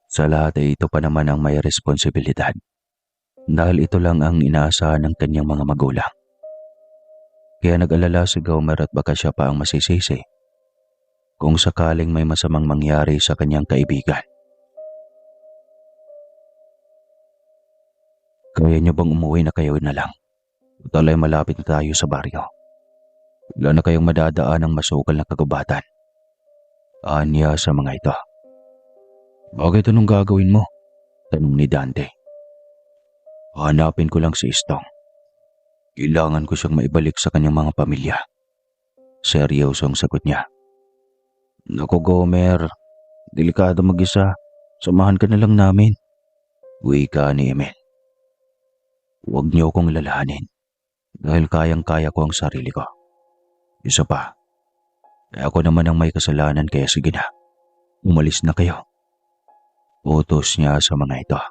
Sa lahat ay ito pa naman ang may responsibilidad. Dahil ito lang ang inaasahan ng kanyang mga magulang. Kaya nag-alala si Gomer at baka siya pa ang masisisi kung sakaling may masamang mangyari sa kanyang kaibigan. Kaya niyo bang umuwi na kayo na lang? Total ay malapit na tayo sa baryo. Wala na kayong madadaan ng masukal na kagubatan. Anya sa mga ito. Bakit anong gagawin mo? Tanong ni Dante. Hanapin ko lang si Istong. Kailangan ko siyang maibalik sa kanyang mga pamilya. Seryosong sagot niya. Naku, Gomer, delikado mag-isa. Samahan ka na lang namin. Wika ni Emil. Huwag niyo akong lalahanin dahil kayang-kaya ko ang sarili ko. Isa pa, ako naman ang may kasalanan kaya sige na, umalis na kayo. Utos niya sa mga ito.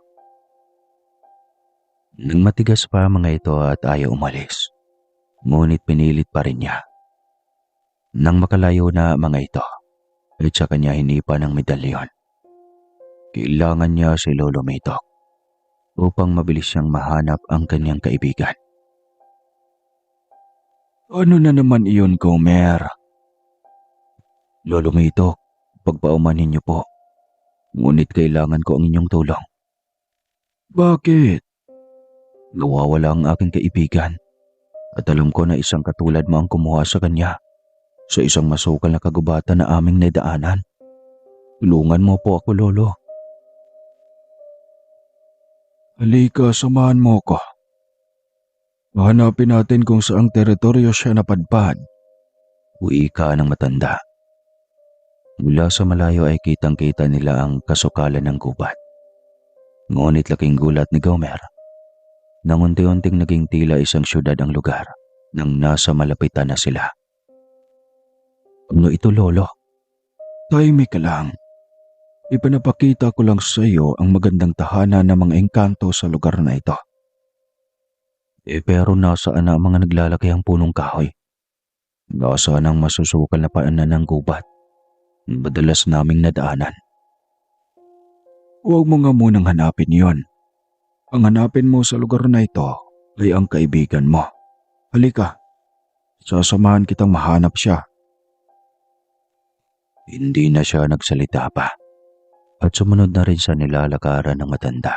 Nang matigas pa mga ito at ayaw umalis, ngunit pinilit pa rin niya Nang makalayo na mga ito, ay sa kanya hinipa ng medalyon. Kailangan niya si Lolo Mitok upang mabilis siyang mahanap ang kanyang kaibigan. Ano na naman iyon, Gomer? Lolo Mitok, pagpaumanhin niyo po. Ngunit kailangan ko ang inyong tulong. Bakit? Nawawala ang aking kaibigan at alam ko na isang katulad mo ang kumuha sa kanya sa isang masukal na kagubatan na aming nadaanan. Tulungan mo po ako, Lolo. Halika, samahan mo ko. Hanapin natin kung saang teritoryo siya napadpad. Wika ng matanda. Mula sa malayo ay kitang-kita nila ang kasukalan ng gubat. Ngunit laking gulat ni Gomer nang unti-unting naging tila isang syudad ang lugar nang nasa malapitan na sila. Ano ito, Lolo? Tahimik ka lang. Ipinapakita ko lang sa iyo ang magandang tahanan ng mga engkanto sa lugar na ito. Pero nasaan na ang mga naglalakihang punong kahoy? Nasaan ang masusukal na paanan ng gubat? Madalas naming nadaanan. Huwag mo nga munang hanapin yon. Ang hanapin mo sa lugar na ito ay ang kaibigan mo. Halika, sasamahan kitang mahanap siya. Hindi na siya nagsalita pa at sumunod na rin sa nilalakaran ng matanda.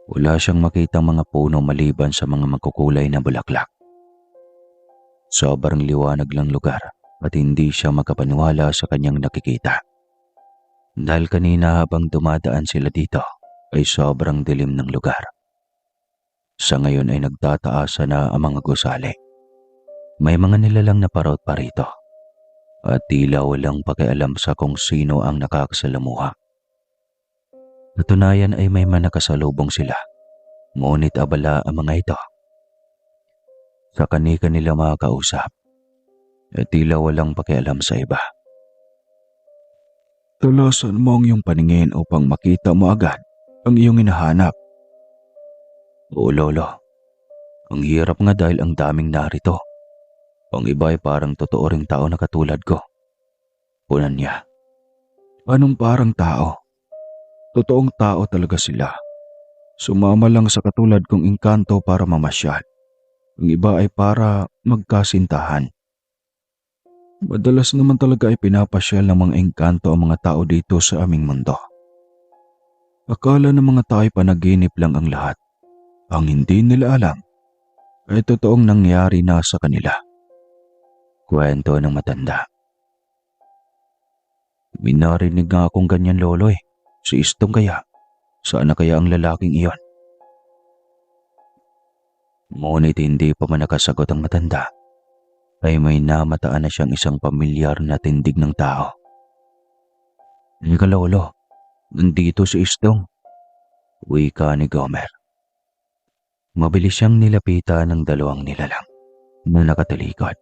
Wala siyang makitang mga puno maliban sa mga magkukulay na bulaklak. Sobrang liwanag lang lugar at hindi siya makapaniwala sa kanyang nakikita. Dahil kanina habang dumadaan sila dito ay sobrang dilim ng lugar. Sa ngayon ay nagtataasa na ang mga gusali. May mga nilalang na parot pa rito at tila walang pakialam sa kung sino ang nakakasalamuha. Natunayan ay may manakasalubong sila, ngunit abala ang mga ito. Sa kani-kanila mga kausap, at tila walang pakialam sa iba. Talasan mo ang iyong paningin upang makita mo agad ang iyong hinahanap. Oo, Lolo. Ang hirap nga dahil ang daming narito. Ang iba ay parang totoo ring tao na katulad ko. Punan niya. Anong parang tao? Totoong tao talaga sila. Sumama lang sa katulad kong engkanto para mamasyal. Ang iba ay para magkasintahan. Madalas naman talaga ay pinapasyal ng mga engkanto ang mga tao dito sa aming mundo. Akala ng mga tao ay panaginip lang ang lahat. Ang hindi nila alam ay totoong nangyari na sa kanila. Kwento ng matanda. May narinig nga akong ganyan, Lolo eh. Si Istong kaya. Sana kaya ang lalaking iyon? Ngunit hindi pa man nakasagot ang matanda, ay may namataan na siyang isang pamilyar na tindig ng tao. Ika, Lolo, nandito si Istong. Wika ni Gomer. Mabilis siyang nilapitan ng dalawang nilalang na nakatalikod.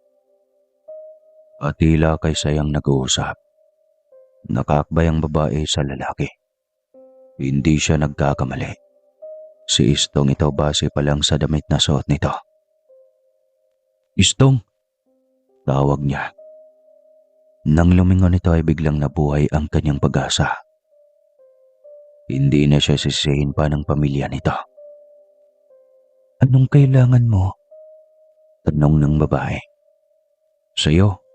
At tila kay sayang nag-uusap. Nakakbay ang babae sa lalaki. Hindi siya nagkakamali. Si Istong ito base pa lang sa damit na suot nito. Istong! Tawag niya. Nang lumingon ito ay biglang nabuhay ang kanyang pag-asa. Hindi na siya sisihin pa ng pamilya nito. Anong kailangan mo? Tanong ng babae. Sa'yo?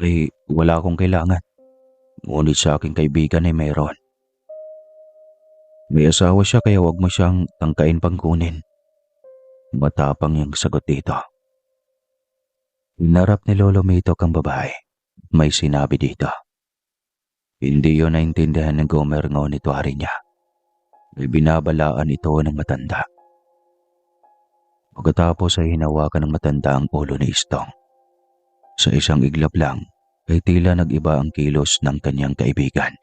Ay wala akong kailangan. Ngunit sa aking kaibigan ay mayroon. May asawa siya kaya wag mo siyang tangkain pang kunin. Matapang yung sagot dito. Hinarap ni Lolo Mitok ang babae. May sinabi dito. Hindi yun naintindihan ng Gomer ngunit wari niya. May binabalaan ito ng matanda. Pagkatapos ay hinawakan ng matanda ang ulo ni Istong. Sa isang iglap lang ay tila nag-iba ang kilos ng kanyang kaibigan.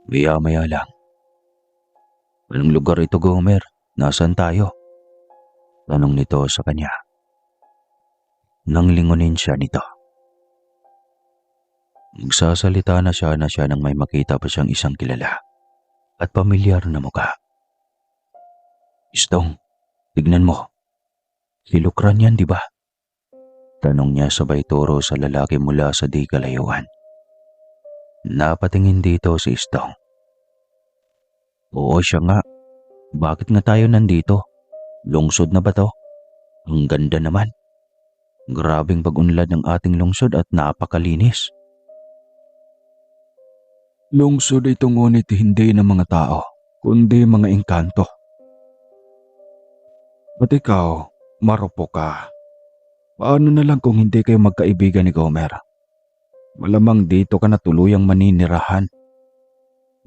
Maya-maya lang. Anong lugar ito, Gomer? Nasaan tayo? Tanong nito sa kanya. Nang lingunin siya nito. Magsasalita na siya nang may makita pa siyang isang kilala at pamilyar na mukha. Istong, tignan mo. Si Lukran yan, di ba? Tanong niya sabay turo sa lalaki mula sa di kalayuan. Napatingin dito si Istong. Oo, siya nga. Bakit nga tayo nandito? Lungsod na ba to? Ang ganda naman. Grabing pag-unlad ng ating lungsod at napakalinis. Lungsod ito ngunit hindi ng mga tao, kundi mga engkanto. At ikaw, marupok ka. Paano na lang kung hindi kayo magkaibigan ni Gomer? Malamang dito ka na tuluyang maninirahan.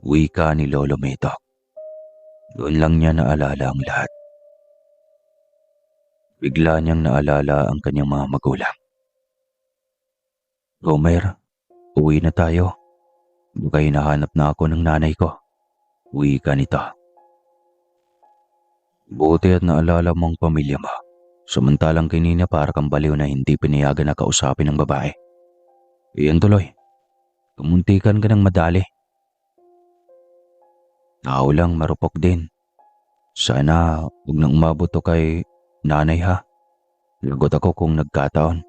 Wika ni Lolo Metok. Doon lang niya naalala ang lahat. Bigla niyang naalala ang kanyang mga magulang. Gomer, uwi na tayo. Baka hinahanap na ako ng nanay ko. Wika nito. Buti at naalala mong pamilya mo. Samantalang kanina para kang baliw na hindi pinayagan na kausapin ng babae. Iyan tuloy. Kumuntikan ka ng madali. Tao lang, marupok din. Sana huwag nang umabot to kay nanay ha. Lagot ako kung nagkataon.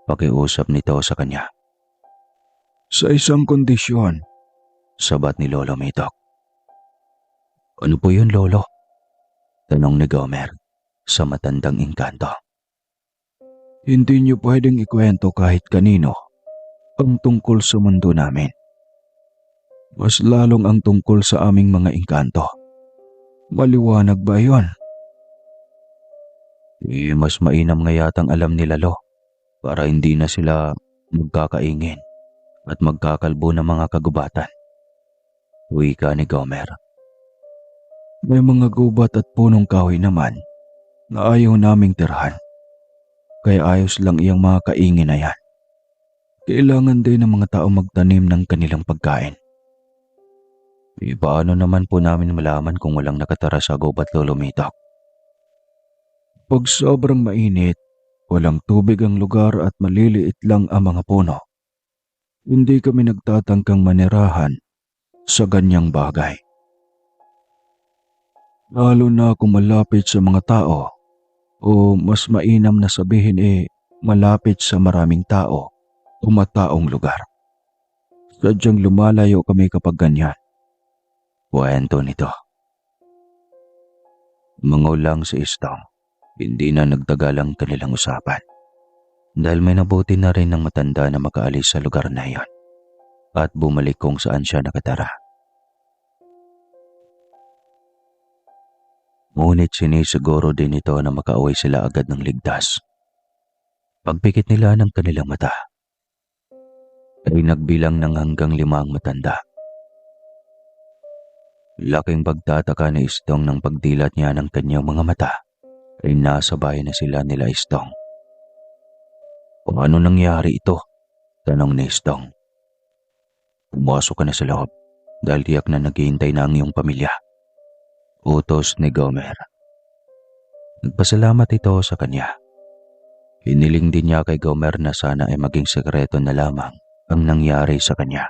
Pakiusap nito sa kanya. Sa isang kondisyon. Sabat ni Lolo Mitok. Ano po yun, Lolo? Tanong ni Gomer sa matandang engkanto. Hindi niyo pwedeng ikwento kahit kanino ang tungkol sa mundo namin. Mas lalong ang tungkol sa aming mga engkanto. Maliwanag ba yon? Mas mainam nga yatang alam ni Lalo para hindi na sila magkakaingin at magkakalbo ng mga kagubatan. Wika ni Gomer. May mga gubat at punong kahoy naman na ayaw naming tirahan. Kaya ayos lang iyang mga kaingin na yan. Kailangan din ng mga tao magtanim ng kanilang pagkain. Paano naman po namin malaman kung walang nakatara sa gubat, Lolo Mitok? Pag sobrang mainit, walang tubig ang lugar at maliliit lang ang mga puno, hindi kami nagtatangkang manirahan sa ganyang bagay. Lalo na kung malapit sa mga tao o mas mainam na sabihin malapit sa maraming tao o mataong lugar. Sadyang lumalayo kami kapag ganyan. Kwento nito. Mangulang si Istong. Hindi na nagtagal ang kanilang usapan. Dahil may nabuti na rin ng matanda na makaalis sa lugar na iyon at bumalik kung saan siya nakatara. Ngunit sinisiguro din ito na makauwi sila agad ng ligtas. Pagpikit nila ng kanilang mata, ay nagbilang ng hanggang 5 ang matanda. Laking pagtataka ni Istong ng pagdilat niya ng kanyang mga mata ay nasa bahay na sila nila Istong. Paano nangyari ito? Tanong ni Istong. Pumasok ka na sa loob dahil tiyak na naghihintay na ang iyong pamilya. Utos ni Gomer. Nagpasalamat ito sa kanya. Hiniling din niya kay Gomer na sana ay maging sekreto na lamang ang nangyari sa kanya.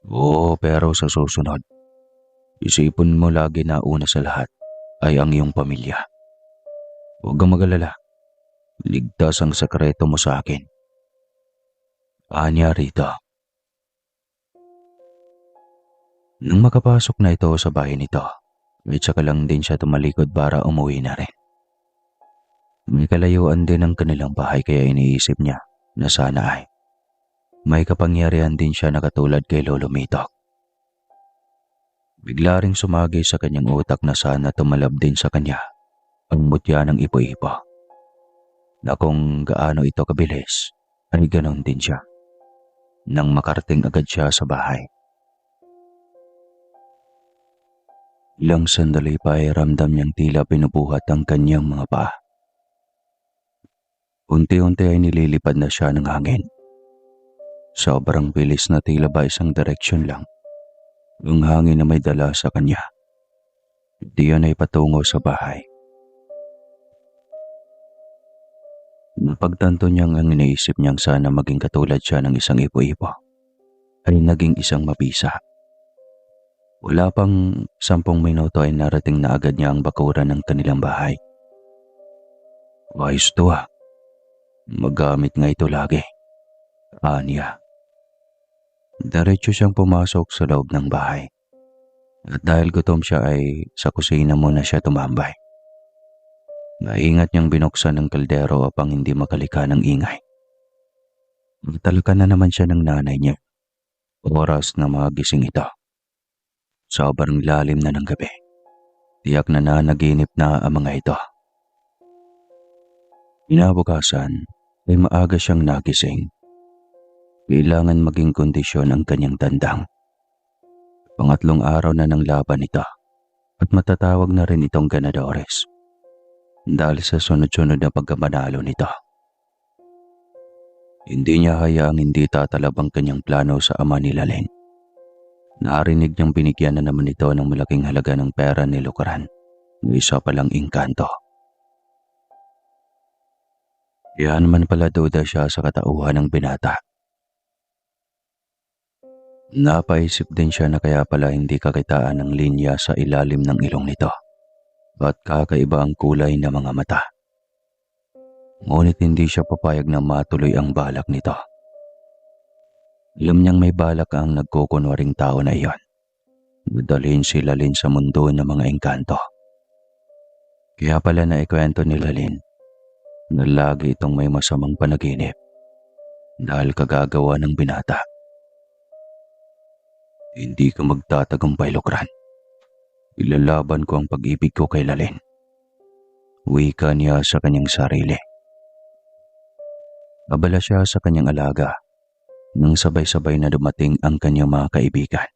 Oo, pero sa susunod, isipin mo lagi na una sa lahat ay ang iyong pamilya. Huwag kang mag-alala. Ligtas ang sekreto mo sa akin. Anya rito. Nang makapasok na ito sa bahay nito, at saka lang din siya tumalikod para umuwi na rin. May kalayuan din ang kanilang bahay kaya iniisip niya na sana ay may kapangyarihan din siya na katulad kay Lolo Mitok. Bigla ring sumagi sa kanyang utak na sana tumalab din sa kanya ang mutya ng ipo-ipo. Na kung gaano ito kabilis, ay ganon din siya. Nang makarating agad siya sa bahay. Ilang sandali pa ay ramdam niyang tila pinubuhat ang kanyang mga paa. Unti-unti ay nililipad na siya ng hangin. Sobrang bilis na tila ba isang direksyon lang. Ang hangin na may dala sa kanya. Diyan ay patungo sa bahay. Napagtanto niyang ang iniisip niyang sana maging katulad siya ng isang ipo-ipo ay naging isang mabisa. Wala pang 10 minuto ay narating na agad niya ang bakuran ng kanilang bahay. Ayos to ah. Magamit nga ito lagi. Anya. Diretso siyang pumasok sa loob ng bahay. At dahil gutom siya ay sa kusina muna siya tumambay. Maingat niyang binuksan ng kaldero upang hindi makalika ng ingay. Nagtalakan na naman siya ng nanay niya. Oras na magising ito. Sobrang lalim na ng gabi. Tiyak na nanaginip na ang mga ito. Kinabukasan ay maaga siyang nagising. Kailangan maging kondisyon ang kanyang tandang. Pangatlong araw na ng laban nito at matatawag na rin itong ganadores dahil sa sunod-sunod na pagkamanalo nito. Hindi niya hayaang hindi tatalab ang kanyang plano sa ama ni Lalin. Narinig niyang binigyan na naman ito ng malaking halaga ng pera ni Lucaran na isa palang engkanto. Kaya naman pala duda siya sa katauhan ng binata. Napaisip din siya na kaya pala hindi kakitaan ng linya sa ilalim ng ilong nito at kakaiba ang kulay ng mga mata. Ngunit hindi siya papayag na matuloy ang balak nito. Alam niyang may balak ang nagkukunwaring tao na iyon. Madalhin si Lalin sa mundo ng mga engkanto. Kaya pala naikwento ni Lalin na lagi itong may masamang panaginip dahil kagagawa ng binata. Hindi ka magtatagumpay, Lucaran. Ilalaban ko ang pag-ibig ko kay Lalin. Wika niya sa kanyang sarili. Abala siya sa kanyang alaga nang sabay-sabay na dumating ang kanyang mga kaibigan.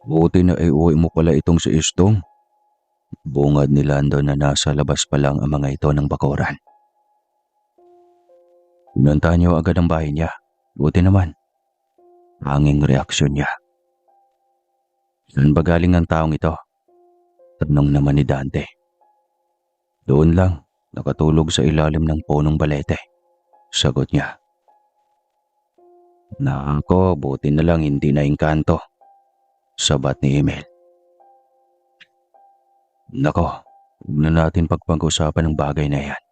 Buti na uwi mo pala itong si Istong. Bungad ni Lando na nasa labas pa lang ang mga ito ng bakuran. Pinuntahan niyo agad ang bahay niya. Buti naman. Tanging reaksyon niya. Saan ba galing ang taong ito? Tanong naman ni Dante. Doon lang, nakatulog sa ilalim ng punong balete. Sagot niya. Nako, buti na lang hindi na engkanto. Sabat ni Emil. Nako, huwag na natin pagpag-usapan ng bagay na yan.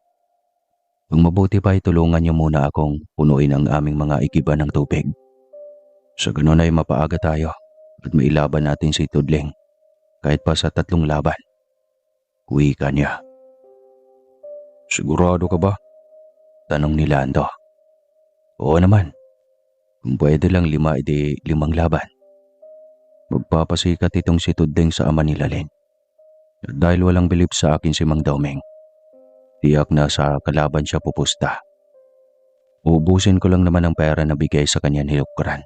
Kung mabuti pa ay tulungan niyo muna akong punuin ang aming mga igiba ng tubig. Sa ganun ay mapaaga tayo at mailaban natin si Tudling kahit pa sa 3 laban. Wika niya. Sigurado ka ba? Tanong ni Lando. Oo naman. Kung pwede lang 5, edi 5 laban. Magpapasikat itong si Tudling sa ama ni Lalin. At dahil walang bilib sa akin si Mang Daumeng, tiyak na sa kalaban siya pupusta. Ubusin ko lang naman ang pera na bigay sa kanya ni Lucaran.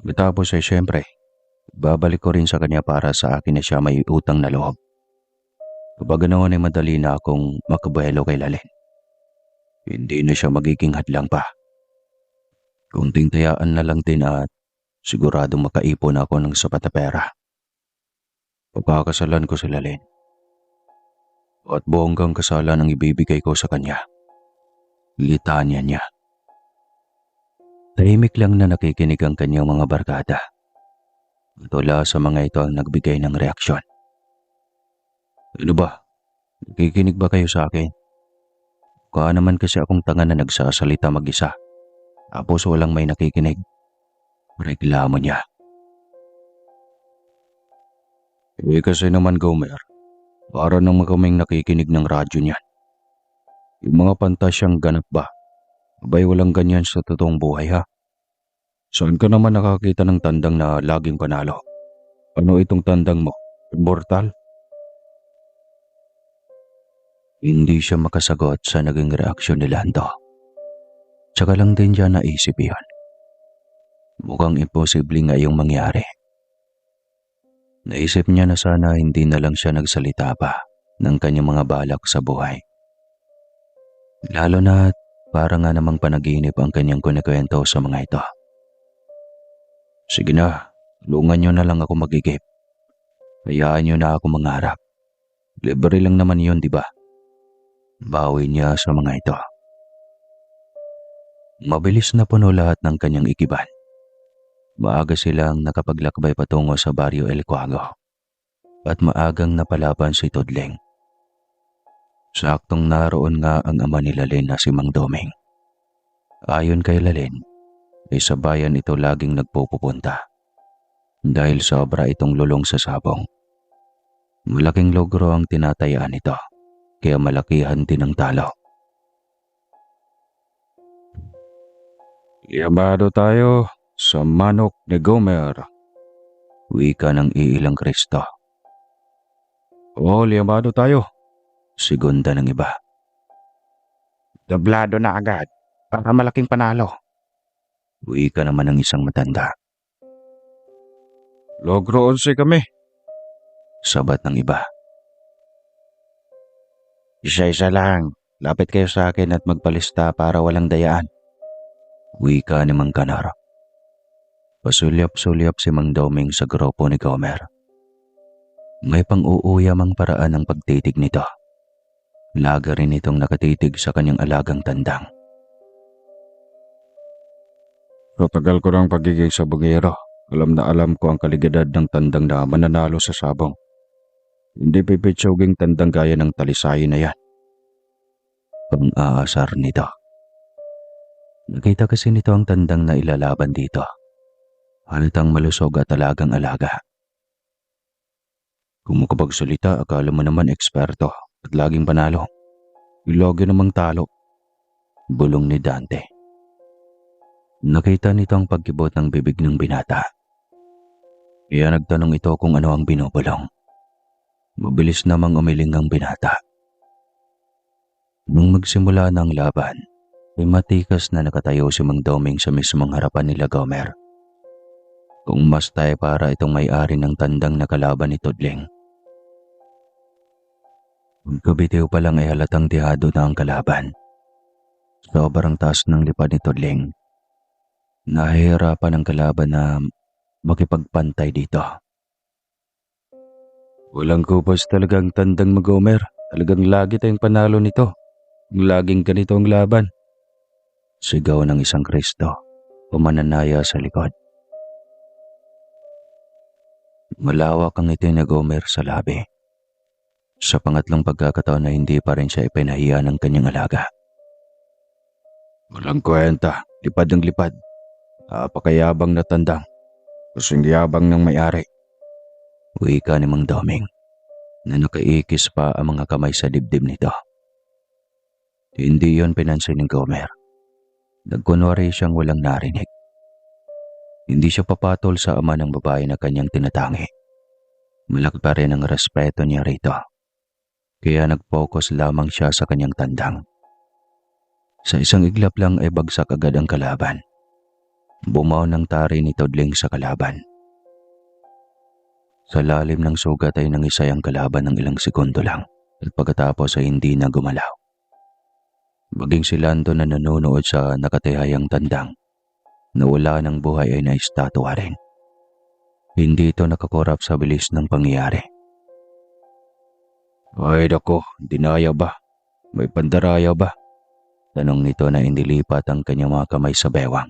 Matapos ay syempre, babalik ko rin sa kanya para sa akin na siya may utang na loob. Kapag ganoon ay madali na akong makabuelo kay Lalin. Hindi na siya magiging hadlang pa. Kunting tayaan na lang din at siguradong makaipon ako ng sapat na pera. Pagkakasalan ko si Lalin. At bonggang kasalan ang ibibigay ko sa kanya. Litanya niya. Tahimik lang na nakikinig ang kanyang mga barkada. At wala sa mga ito ang nagbigay ng reaksyon. Ano ba? Nakikinig ba kayo sa akin? Mukha naman kasi akong tanga na nagsasalita mag-isa. Tapos walang may nakikinig. Reklamo niya. Kasi naman Gomer, para nang makaming nakikinig ng radyo niyan. Yung mga pantasyang ganap ba? Abay walang ganyan sa totoong buhay ha. Saan ka naman nakakita ng tandang na laging panalo? Ano itong tandang mo? Immortal? Hindi siya makasagot sa naging reaksyon ni Lando. Tsaka lang din siya naisip iyon. Mukhang imposible nga yung mangyari. Naisip niya na sana hindi na lang siya nagsalita pa ng kanyang mga balak sa buhay. Lalo na para nga namang panaginip ang kanyang kunikwento sa mga ito. Sige na, tulungan niyo na lang ako magigip. Hayaan niyo na ako mangarap. Libre lang naman yun, di ba? Bawi niya sa mga ito. Mabilis na puno lahat ng kanyang ikiban. Maaga silang nakapaglakbay patungo sa Barrio El Cuago at maagang napalaban si Tudling Saktong naroon nga ang ama ni Lalin na si Mang Doming. Ayon kay Lalin, ay sa bayan ito laging nagpupunta dahil sobra itong lulong sa sabong. Malaking logro ang tinatayaan nito, kaya malakihan din ang talo. Yamado tayo sa manok ni Gomer. Wika ng iilang Kristo. O, liyamado tayo. Segunda ng iba. Doblado na agad para malaking panalo. Wika naman ng isang matanda. Logro 11 kami. Sabat ng iba. Isa-isa lang. Lapit kayo sa akin at magpalista para walang dayaan. Wika ni Mang Kanar. Pasulyap-sulyap si Mang Doming sa grupo ni Gomer. May pang-uuyamang paraan ang pagtitig nito. Laga rin itong nakatitig sa kanyang alagang tandang. Katagal ko ng pagiging sabongero. Alam na alam ko ang kaligadad ng tandang na mananalo sa sabong. Hindi pipitsuging tandang gaya ng talisayin na yan. Pang-aasar nito. Nakita kasi nito ang tandang na ilalaban dito. Halatang malusog at talagang alaga. Kung makapagsalita, akala mo naman eksperto at laging panalo. Ilogyo namang talo. Bulong ni Dante. Nakita nito ang pagkibot ng bibig ng binata. Kaya nagtanong ito kung ano ang binubulong. Mabilis namang umiling ang binata. Nung magsimula ng laban, ay matikas na nakatayo si Mang Doming sa mismong harapan nila Gomer. Kung mas tayo para itong may-ari ng tandang na kalaban ni Tudling. Pagkabitiw pa lang ay halatang tihado na ang kalaban. Sobrang taas ng lipad ni Tudling. Nahihirapan ang kalaban na makipagpantay dito. Walang kupas talagang tandang mag-Gomer. Talagang lagi tayong panalo nito. Laging ganito ang laban. Sigaw ng isang Kristo, pumananaya sa likod. Malawak ang ngiti ni Gomer sa labi. Sa pangatlong pagkakataon na hindi pa rin siya ipinahiya ng kanyang alaga. Walang kwenta. Lipad ng lipad. Apakayabang na tandang. Kasing yabang ng may-ari. Wika ni Mang Doming na nakaikis pa ang mga kamay sa dibdib nito. Hindi yon pinansin ni Gomer. Nagkunwari siyang walang narinig. Hindi siya papatol sa ama ng babae na kanyang tinatangi. Malaki pa rin ang respeto niya rito. Kaya nag-focus lamang siya sa kanyang tandang. Sa isang iglap lang ay bagsak agad ang kalaban. Bumaw ng tari ni Tudling sa kalaban. Sa lalim ng sugat ay nangisay ang kalaban ng ilang segundo lang at pagkatapos ay hindi na gumalaw. Maging si Lando na nanonood sa nakatihayang tandang na wala ng buhay ay naistatwa rin. Hindi ito nakakurap sa bilis ng pangyayari. Ay dako, dinaya ba? May pandaraya ba? Tanong nito na inilipat ang kanyang mga kamay sa bewang.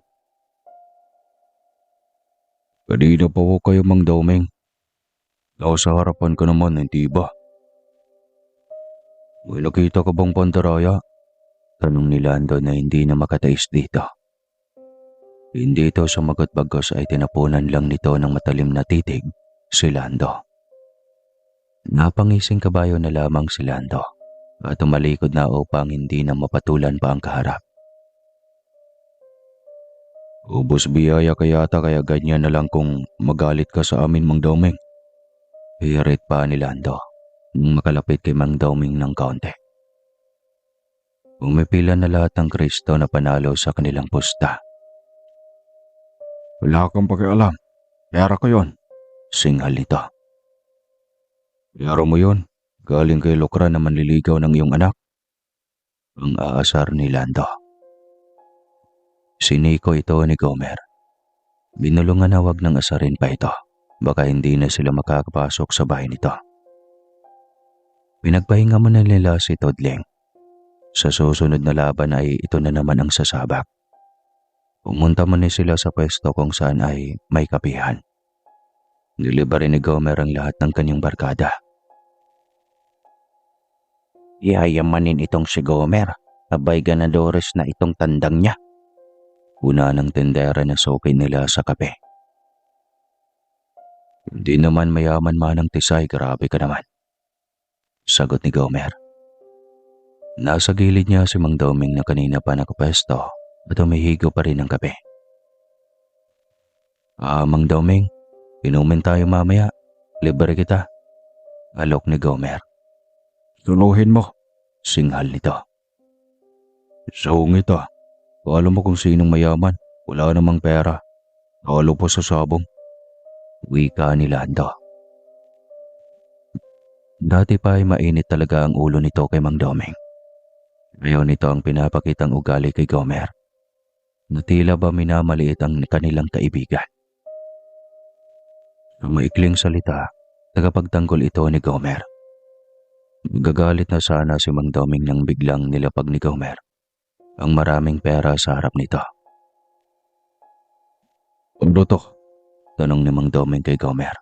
Kanina pa ko kayo Mang Doming. Sa harapan ko naman, hindi ba? May nakita ka bang pandaraya? Tanong ni Lando na hindi na makatais dito. Hindi ito sumagot bagos ay tinapunan lang nito ng matalim na titig si Lando. Napangising kabayo na lamang si Lando at tumalikod na upang hindi na mapatulan pa ang kaharap. Ubos biyaya kaya ganyan na lang kung magalit ka sa amin Mang Doming. Hirit pa ni Lando nung makalapit kay Mang Doming ng kaunti. Umipila na lahat ng Kristo na panalo sa kanilang pusta. Wala kang pakialam. Pera ko yun. Singhal nito. Pera mo yun. Galing kay Lokra na manliligaw ng iyong anak. Ang aasar ni Lando. Siniko ito ni Gomer. Binulungan na wag ng asarin pa ito. Baka hindi na sila makakapasok sa bahay nito. Pinagpahinga mo na nila si Tudling. Sa susunod na laban ay ito na naman ang sasabak. Pumunta mo na sila sa pwesto kung saan ay may kapihan. Niliba rin ni Gomer ang lahat ng kanyang barkada. Yayamanin itong si Gomer. Abay ganadores na itong tandang niya. Una ng tendera na suki nila sa kape. Hindi naman mayaman manang tisay, grabe ka naman. Sagot ni Gomer. Nasa gilid niya si Mang Doming na kanina pa nakapesto at umihigo pa rin ng kape. Mang Doming, inumin tayo mamaya. Libre kita. Alok ni Gomer. Tuluhin mo. Singhal nito. Sungit ah. Alam mo kung sinong mayaman. Wala namang pera. Talo pa sa sabong. Wika ni Lando. Dati pa ay mainit talaga ang ulo nito kay Mang Doming. Ngayon ito ang pinapakitang ugali kay Gomer. Na tila ba minamaliit ang kanilang kaibigan. Sa maikling salita, tagapagtanggol ito ni Gomer. Gagalit na sana si Mang Doming nang biglang nilapag ni Gomer ang maraming pera sa harap nito. Ano to? Tanong ni Mang Doming kay Gomer.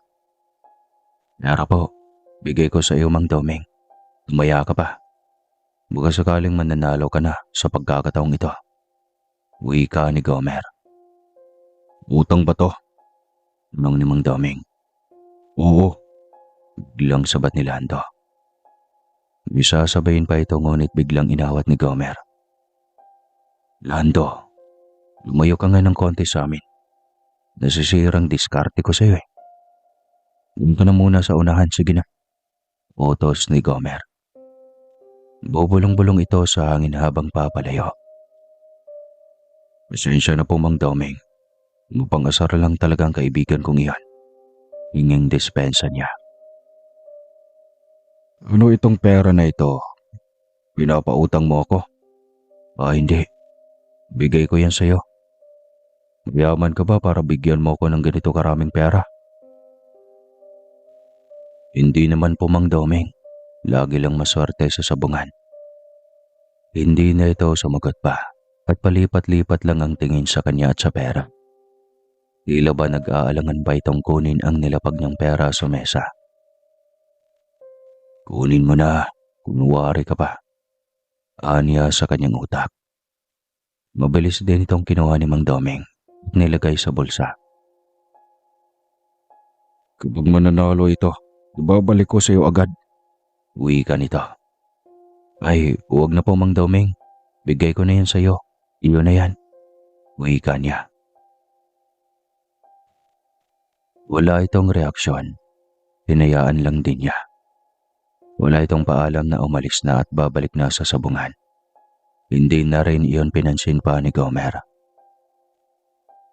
Pera po, bigay ko sa iyo Mang Doming. Tumaya ka pa. Baka sakaling mananalo ka na sa pagkakataong ito. Wika ni Gomer. Utang ba to? Tanong ni Mang Doming. Oo. Biglang sabat ni Lando. Isasabayin pa ito ngunit biglang inawat ni Gomer. Lando, lumayo ka nga ng konti sa amin. Nasisirang diskarte ko sa iyo eh. Doon ka na muna sa unahan, sige na. Utos ni Gomer. Bubulong-bulong ito sa hangin habang papalayo. Pasensya na po Mang Doming. Mapang-asar lang talaga ang kaibigan kong iyan. Hinging dispensa niya. Ano itong pera na ito? Pinapautang mo ako? Hindi. Bigay ko yan sa'yo. Mayaman ka ba para bigyan mo ako ng ganito karaming pera? Hindi naman po Mang Doming. Lagi lang maswerte sa sabungan. Hindi na ito sumagot pa at palipat-lipat lang ang tingin sa kanya at sa pera. Tila ba nag-aalangan ba itong kunin ang nilapag niyang pera sa mesa? Kunin mo na, kunwari ka pa. Aniya sa kanyang utak. Mabilis din itong kinuha ni Mang Doming at nilagay sa bulsa. Kapag mananalo ito, ibabalik ko sa iyo agad. Wika nito. Ay, huwag na po Mang Doming. Bigay ko na yan sa iyo. Iyon na yan. Wika niya. Wala itong reaksyon. Hinayaan lang din niya. Wala itong paalam na umalis na at babalik na sa sabungan. Hindi na rin iyon pinansin pa ni Gomer.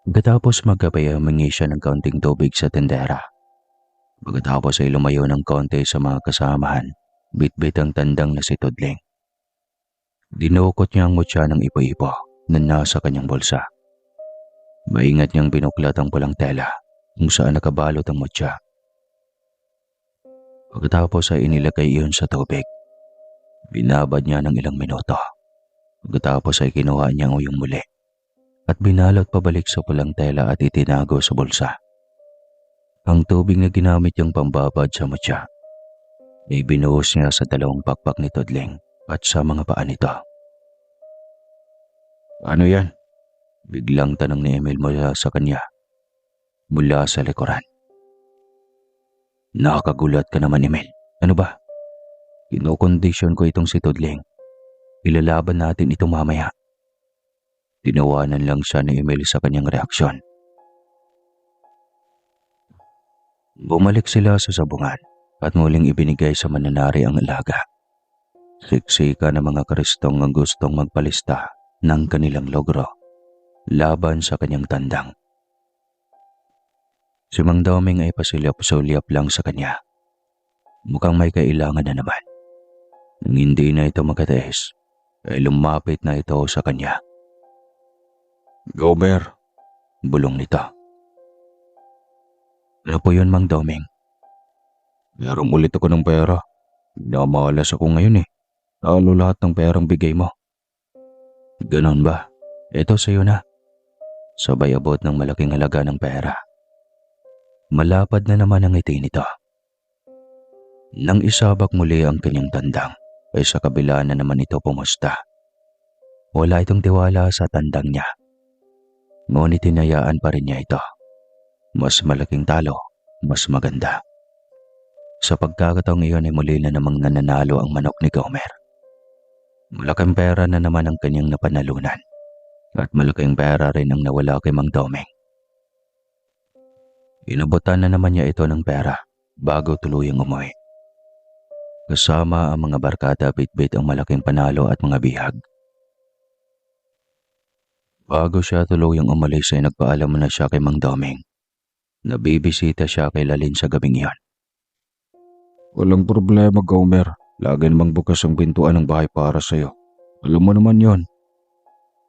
Pagkatapos magkape humingi siya ng kaunting tubig sa tendera. Pagkatapos ay lumayo ng konti sa mga kasamahan, bitbit ang tandang na si Tudling. Dinukot niya ang mutya ng ipo-ipo na nasa kanyang bulsa. Maingat niyang binuklat ang pulang tela kung saan nakabalot ang mutya. Pagkatapos ay inilagay iyon sa tubig. Binabad niya ng ilang minuto. Pagkatapos ay kinuha niya ang uyong muli at binalot pabalik sa pulang tela at itinago sa bulsa. Ang tubig na ginamit niyang pambabad sa mutya ay binuhos niya sa dalawang pakpak ni Tudling at sa mga paa nito. Ano yan? Biglang tanong ni Emil mula sa kanya mula sa likuran. Nakakagulat ka naman Emil. Ano ba? Kinokondisyon ko itong si Tudling. Ilalaban natin ito mamaya. Tinawanan lang siya ni Emil sa kanyang reaksyon. Bumalik sila sa sabungan at muling ibinigay sa mananari ang alaga. Siksika ng mga Kristong ang gustong magpalista ng kanilang logro laban sa kanyang tandang. Si Mang Doming ay pasilyap-sulyap lang sa kanya. Mukhang may kailangan na naman. Nang hindi na ito makatiis, ay lumapit na ito sa kanya. Gomer, Bulong nito. Ano po yun Mang Doming? meron ulit ako ng pera. Namalas ako ngayon eh. Talo lahat ng perang bigay mo. Ganon ba? Ito sa'yo na. Sabay abot ng malaking halaga ng pera. Malapad na naman ang ngiti nito. Nang isabak muli ang kanyang tandang, ay sa kabila na naman ito pumusta. Wala itong tiwala sa tandang niya. Ngunit hinayaan pa rin niya ito. Mas malaking talo, mas maganda. Sa pagkakataong iyon ay muli na namang nananalo ang manok ni Gomer. Malaking pera na naman ang kanyang napanalunan. At malaking pera rin ang nawala kay Mang Domeng. Inabutan na naman niya ito ng pera bago tuluyang umuwi. Kasama ang mga barkada bitbit ang malaking panalo at mga bihag. Bago siya tuluyang umalis ay nagpaalam na siya kay Mang Domeng. Nabibisita siya kay Lalin sa gabing iyon. Walang problema, Gomer. Lagi namang bukas ang pintuan ng bahay para sa'yo. Alam mo naman yon.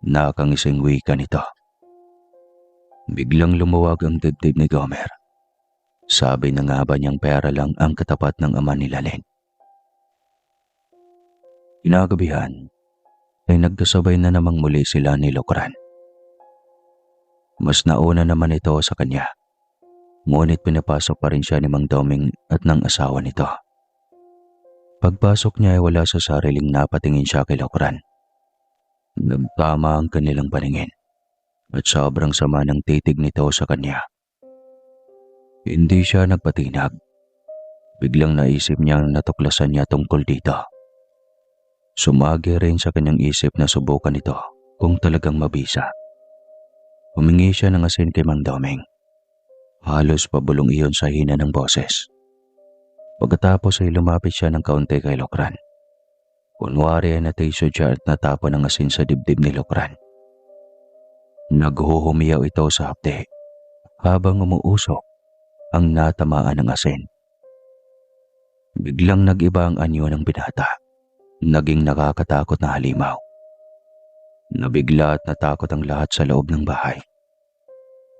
Nakangising wika nito. Biglang lumuwag ang dibdib ni Gomer. Sabi na nga ba niyang pera lang ang katapat ng ama ni Lalin. Kinagabihan ay nagkasabay na namang muli sila ni Lokran. Mas nauna naman ito sa kanya. Ngunit pinapasok pa rin siya ni Mang Domeng at ng asawa nito. Pagpasok niya ay wala sa sariling napatingin siya kay Lokran. Nagtama ang kanilang paningin at sobrang sama ng titig nito sa kanya. Hindi siya nagpatinag. Biglang naisip niyang natuklasan niya tungkol dito. Sumagi rin sa kanyang isip na subukan ito kung talagang mabisa. Humingi siya ng asin kay Mang Domeng. Halos pabulong iyon sa hina ng boses. Pagkatapos ay lumapit siya ng kaunti kay Lokran. Kunwari ay natiso siya at natapon ang asin sa dibdib ni Lokran. Naghuhumiyaw ito sa hapde habang umuusok ang natamaan ng asin. Biglang nag-iba ang anyo ng binata. Naging nakakatakot na halimaw. Nabigla at natakot ang lahat sa loob ng bahay.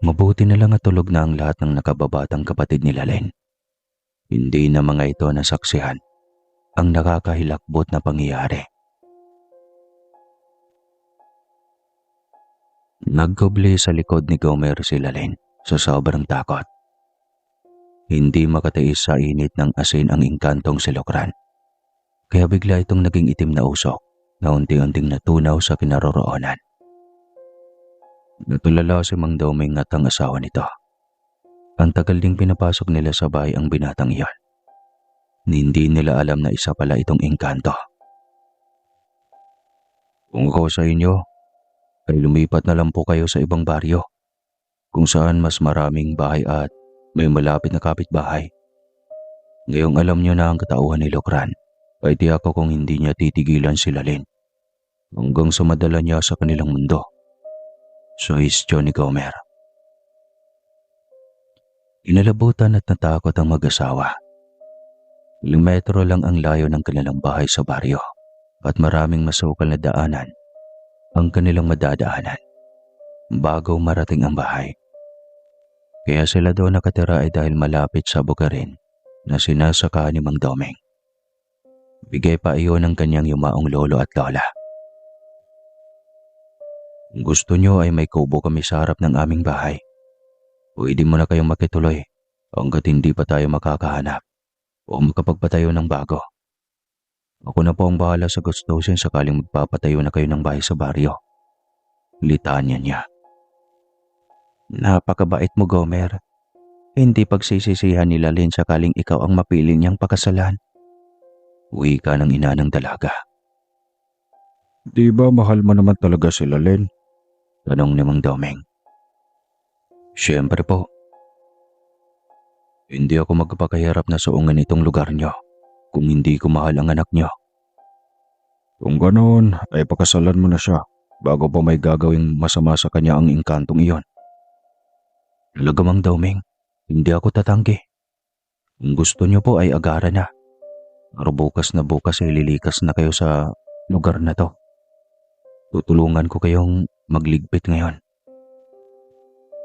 Mabuti na lang at tulog na ang lahat ng nakababatang kapatid ni Lalin. Hindi na mga ito nasaksihan ang nakakahilakbot na pangyayari. Nagkubli sa likod ni Gomer si Lalin sa sobrang takot. Hindi makatiis sa init ng asin ang engkantong si Lokran. Kaya bigla itong naging itim na usok na unti-unting natunaw sa kinaroroonan. Natulala si Mang Domeng at ang asawa nito. Ang tagal ding pinapasok nila sa bahay ang binatang iyon. Hindi nila alam na isa pala itong engkanto. Kung ako sa inyo, ay lumipat na lang po kayo sa ibang baryo kung saan mas maraming bahay at may malapit na kapitbahay. Ngayong alam niyo na ang katauhan ni Lokran, ay tiyak ko kung hindi niya titigilan si Lalin hanggang sumadala niya sa kanilang mundo. So istyo ni Gomer. Inalabutan at natakot ang mag-asawa. 1 metro lang ang layo ng kanilang bahay sa baryo at maraming masukal na daanan ang kanilang madadaanan bago marating ang bahay. Kaya sila doon nakatira ay dahil malapit sa bukarin na sinasaka ni Mang Domeng. Bigay pa iyon ng kanyang yumaong lolo at lola. Kung gusto nyo ay may kubo kami sa harap ng aming bahay. Pwede mo na kayong makituloy hanggat hindi pa tayo makakahanap o makapagpatayo ng bago. Ako na po ang bahala sa gustusin sakaling magpapatayo na kayo ng bahay sa baryo. Litanya niya. Napakabait mo, Gomer. Hindi pagsisisihan ni Lalin sakaling ikaw ang mapili niyang pakasalan. Wika ng ina ng dalaga. Di ba mahal mo naman talaga si Lalin? Tanong ni Mang Domeng. Siyempre po. Hindi ako magpakahirap na suungan itong lugar niyo kung hindi ko mahal ang anak niyo. Kung ganoon, ay pakasalan mo na siya bago pa may gagawing masama sa kanya ang engkantong iyon. Talaga, Mang Domeng, hindi ako tatanggi. Kung gusto niyo po ay agara na. Pero bukas na bukas ay lilikas na kayo sa lugar na to. Tutulungan ko kayong magligpit ngayon.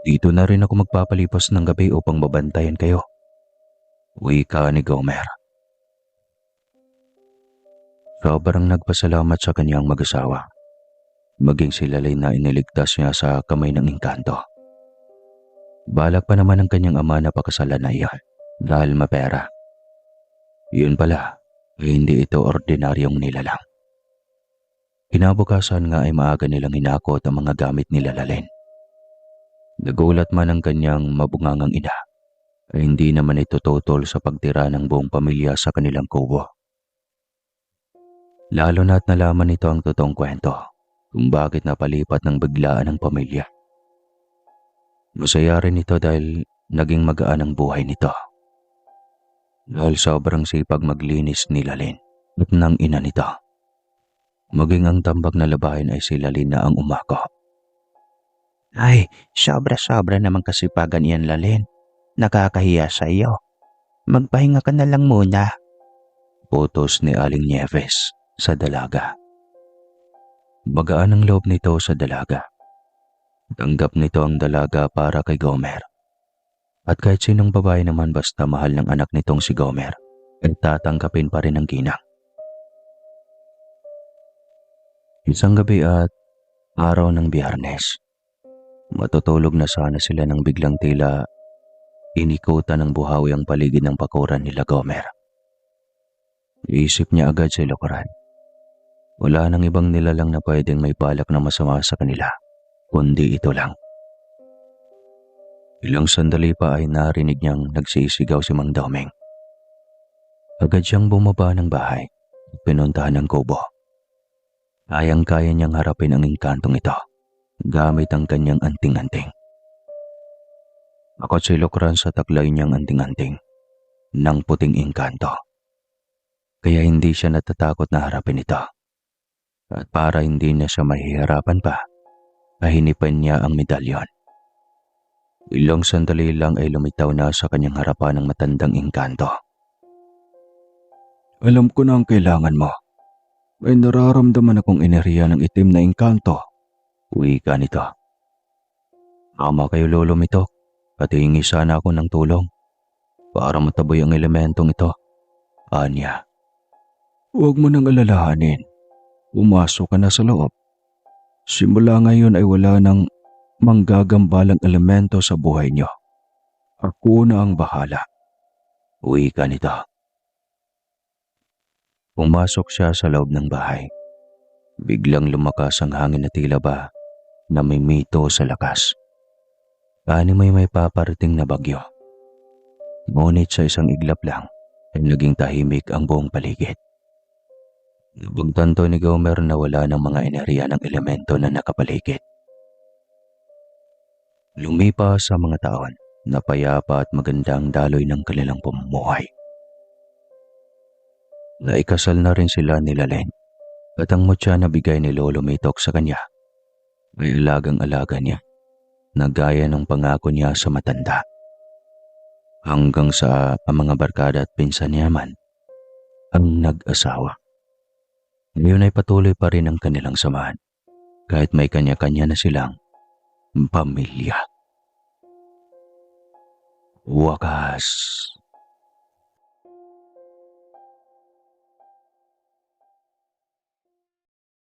Dito na rin ako magpapalipas ng gabi upang babantayan kayo. Wika ni Gomer. Sobrang nagpasalamat sa kanyang mag-asawa. Maging si Lalin na iniligtas niya sa kamay ng engkanto. Balak pa naman ng kanyang ama na pakasalan na iyan dahil mapera. Yun pala, ay hindi ito ordinaryong nilalang. Kinabukasan nga ay maaga nilang hinakot ang mga gamit nila Lalen. Nagulat man ang kanyang mabungangang ina ay hindi naman ito tutol sa pagtira ng buong pamilya sa kanilang kubo. Lalo na't nalaman nito ang totoong kwento kung bakit napalipat ng biglaan ang pamilya. Masaya rin ito dahil naging magaan ang buhay nito. Dahil sobrang sipag maglinis ni Lalen at ng ina nito. Maging ang tambak na labahin ay si Lalen na ang umako. Ay, sobra-sobra namang kasipagan iyan, Lalen. Nakakahiya sa iyo. Magpahinga ka na lang muna. Putos ni Aling Nieves sa dalaga. Magaan ang loob nito sa dalaga. Tanggap nito ang dalaga para kay Gomer. At kahit sinong babae naman basta mahal ng anak nitong si Gomer, ay tatanggapin pa rin ang ginang. Isang gabi at araw ng Biyernes. Matutulog na sana sila nang biglang tila inikutan ng buhawi ang paligid ng bakuran nila Gomer. Iisip niya agad si Lokran. Wala nang ibang nilalang na pwedeng may balak na masama sa kanila, kundi ito lang. Ilang sandali pa ay narinig niyang nagsisigaw si Mang Domeng. Agad siyang bumaba ng bahay at pinuntahan ang kubo. Kayang-kaya niyang harapin ang engkantong ito gamit ang kanyang anting-anting. Ako si Lokran sa taklay niyang anting-anting ng puting engkanto. Kaya hindi siya natatakot na harapin ito. At para hindi na siya mahihirapan pa, ahinipan niya ang medalyon. Ilang sandali lang ay lumitaw na sa kanyang harapan ng matandang engkanto. Alam ko na ang kailangan mo. May nararamdaman akong enerhiya ng itim na engkanto. Wika nito. Tama kayo, Lolo Mitok, at hihingi sana ako ng tulong para mataboy ang elementong ito. Anya. Huwag mo nang alalahanin. Pumasok ka na sa loob. Simula ngayon ay wala nang manggagambalang elemento sa buhay niyo. Ako na ang bahala. Wika nito. Pumasok siya sa loob ng bahay. Biglang lumakas ang hangin na tila ba na may mito sa lakas. Paano may paparating na bagyo. Ngunit sa isang iglap lang ay naging tahimik ang buong paligid. Napagtanto ni Gomer na wala ng mga enerhiya ng elemento na nakapaligid. Lumipas sa mga taon na payapa at magandang daloy ng kanilang pamumuhay. Naikasal na rin sila ni Lalen at ang mutya na bigay ni Lolo Mitok sa kanya ay alagang-alaga niya na gaya ng pangako niya sa matanda. Hanggang sa ang mga barkada at pinsan niya man ang nag-asawa. Ngayon ay patuloy pa rin ang kanilang samahan kahit may kanya-kanya na silang pamilya. Wakas.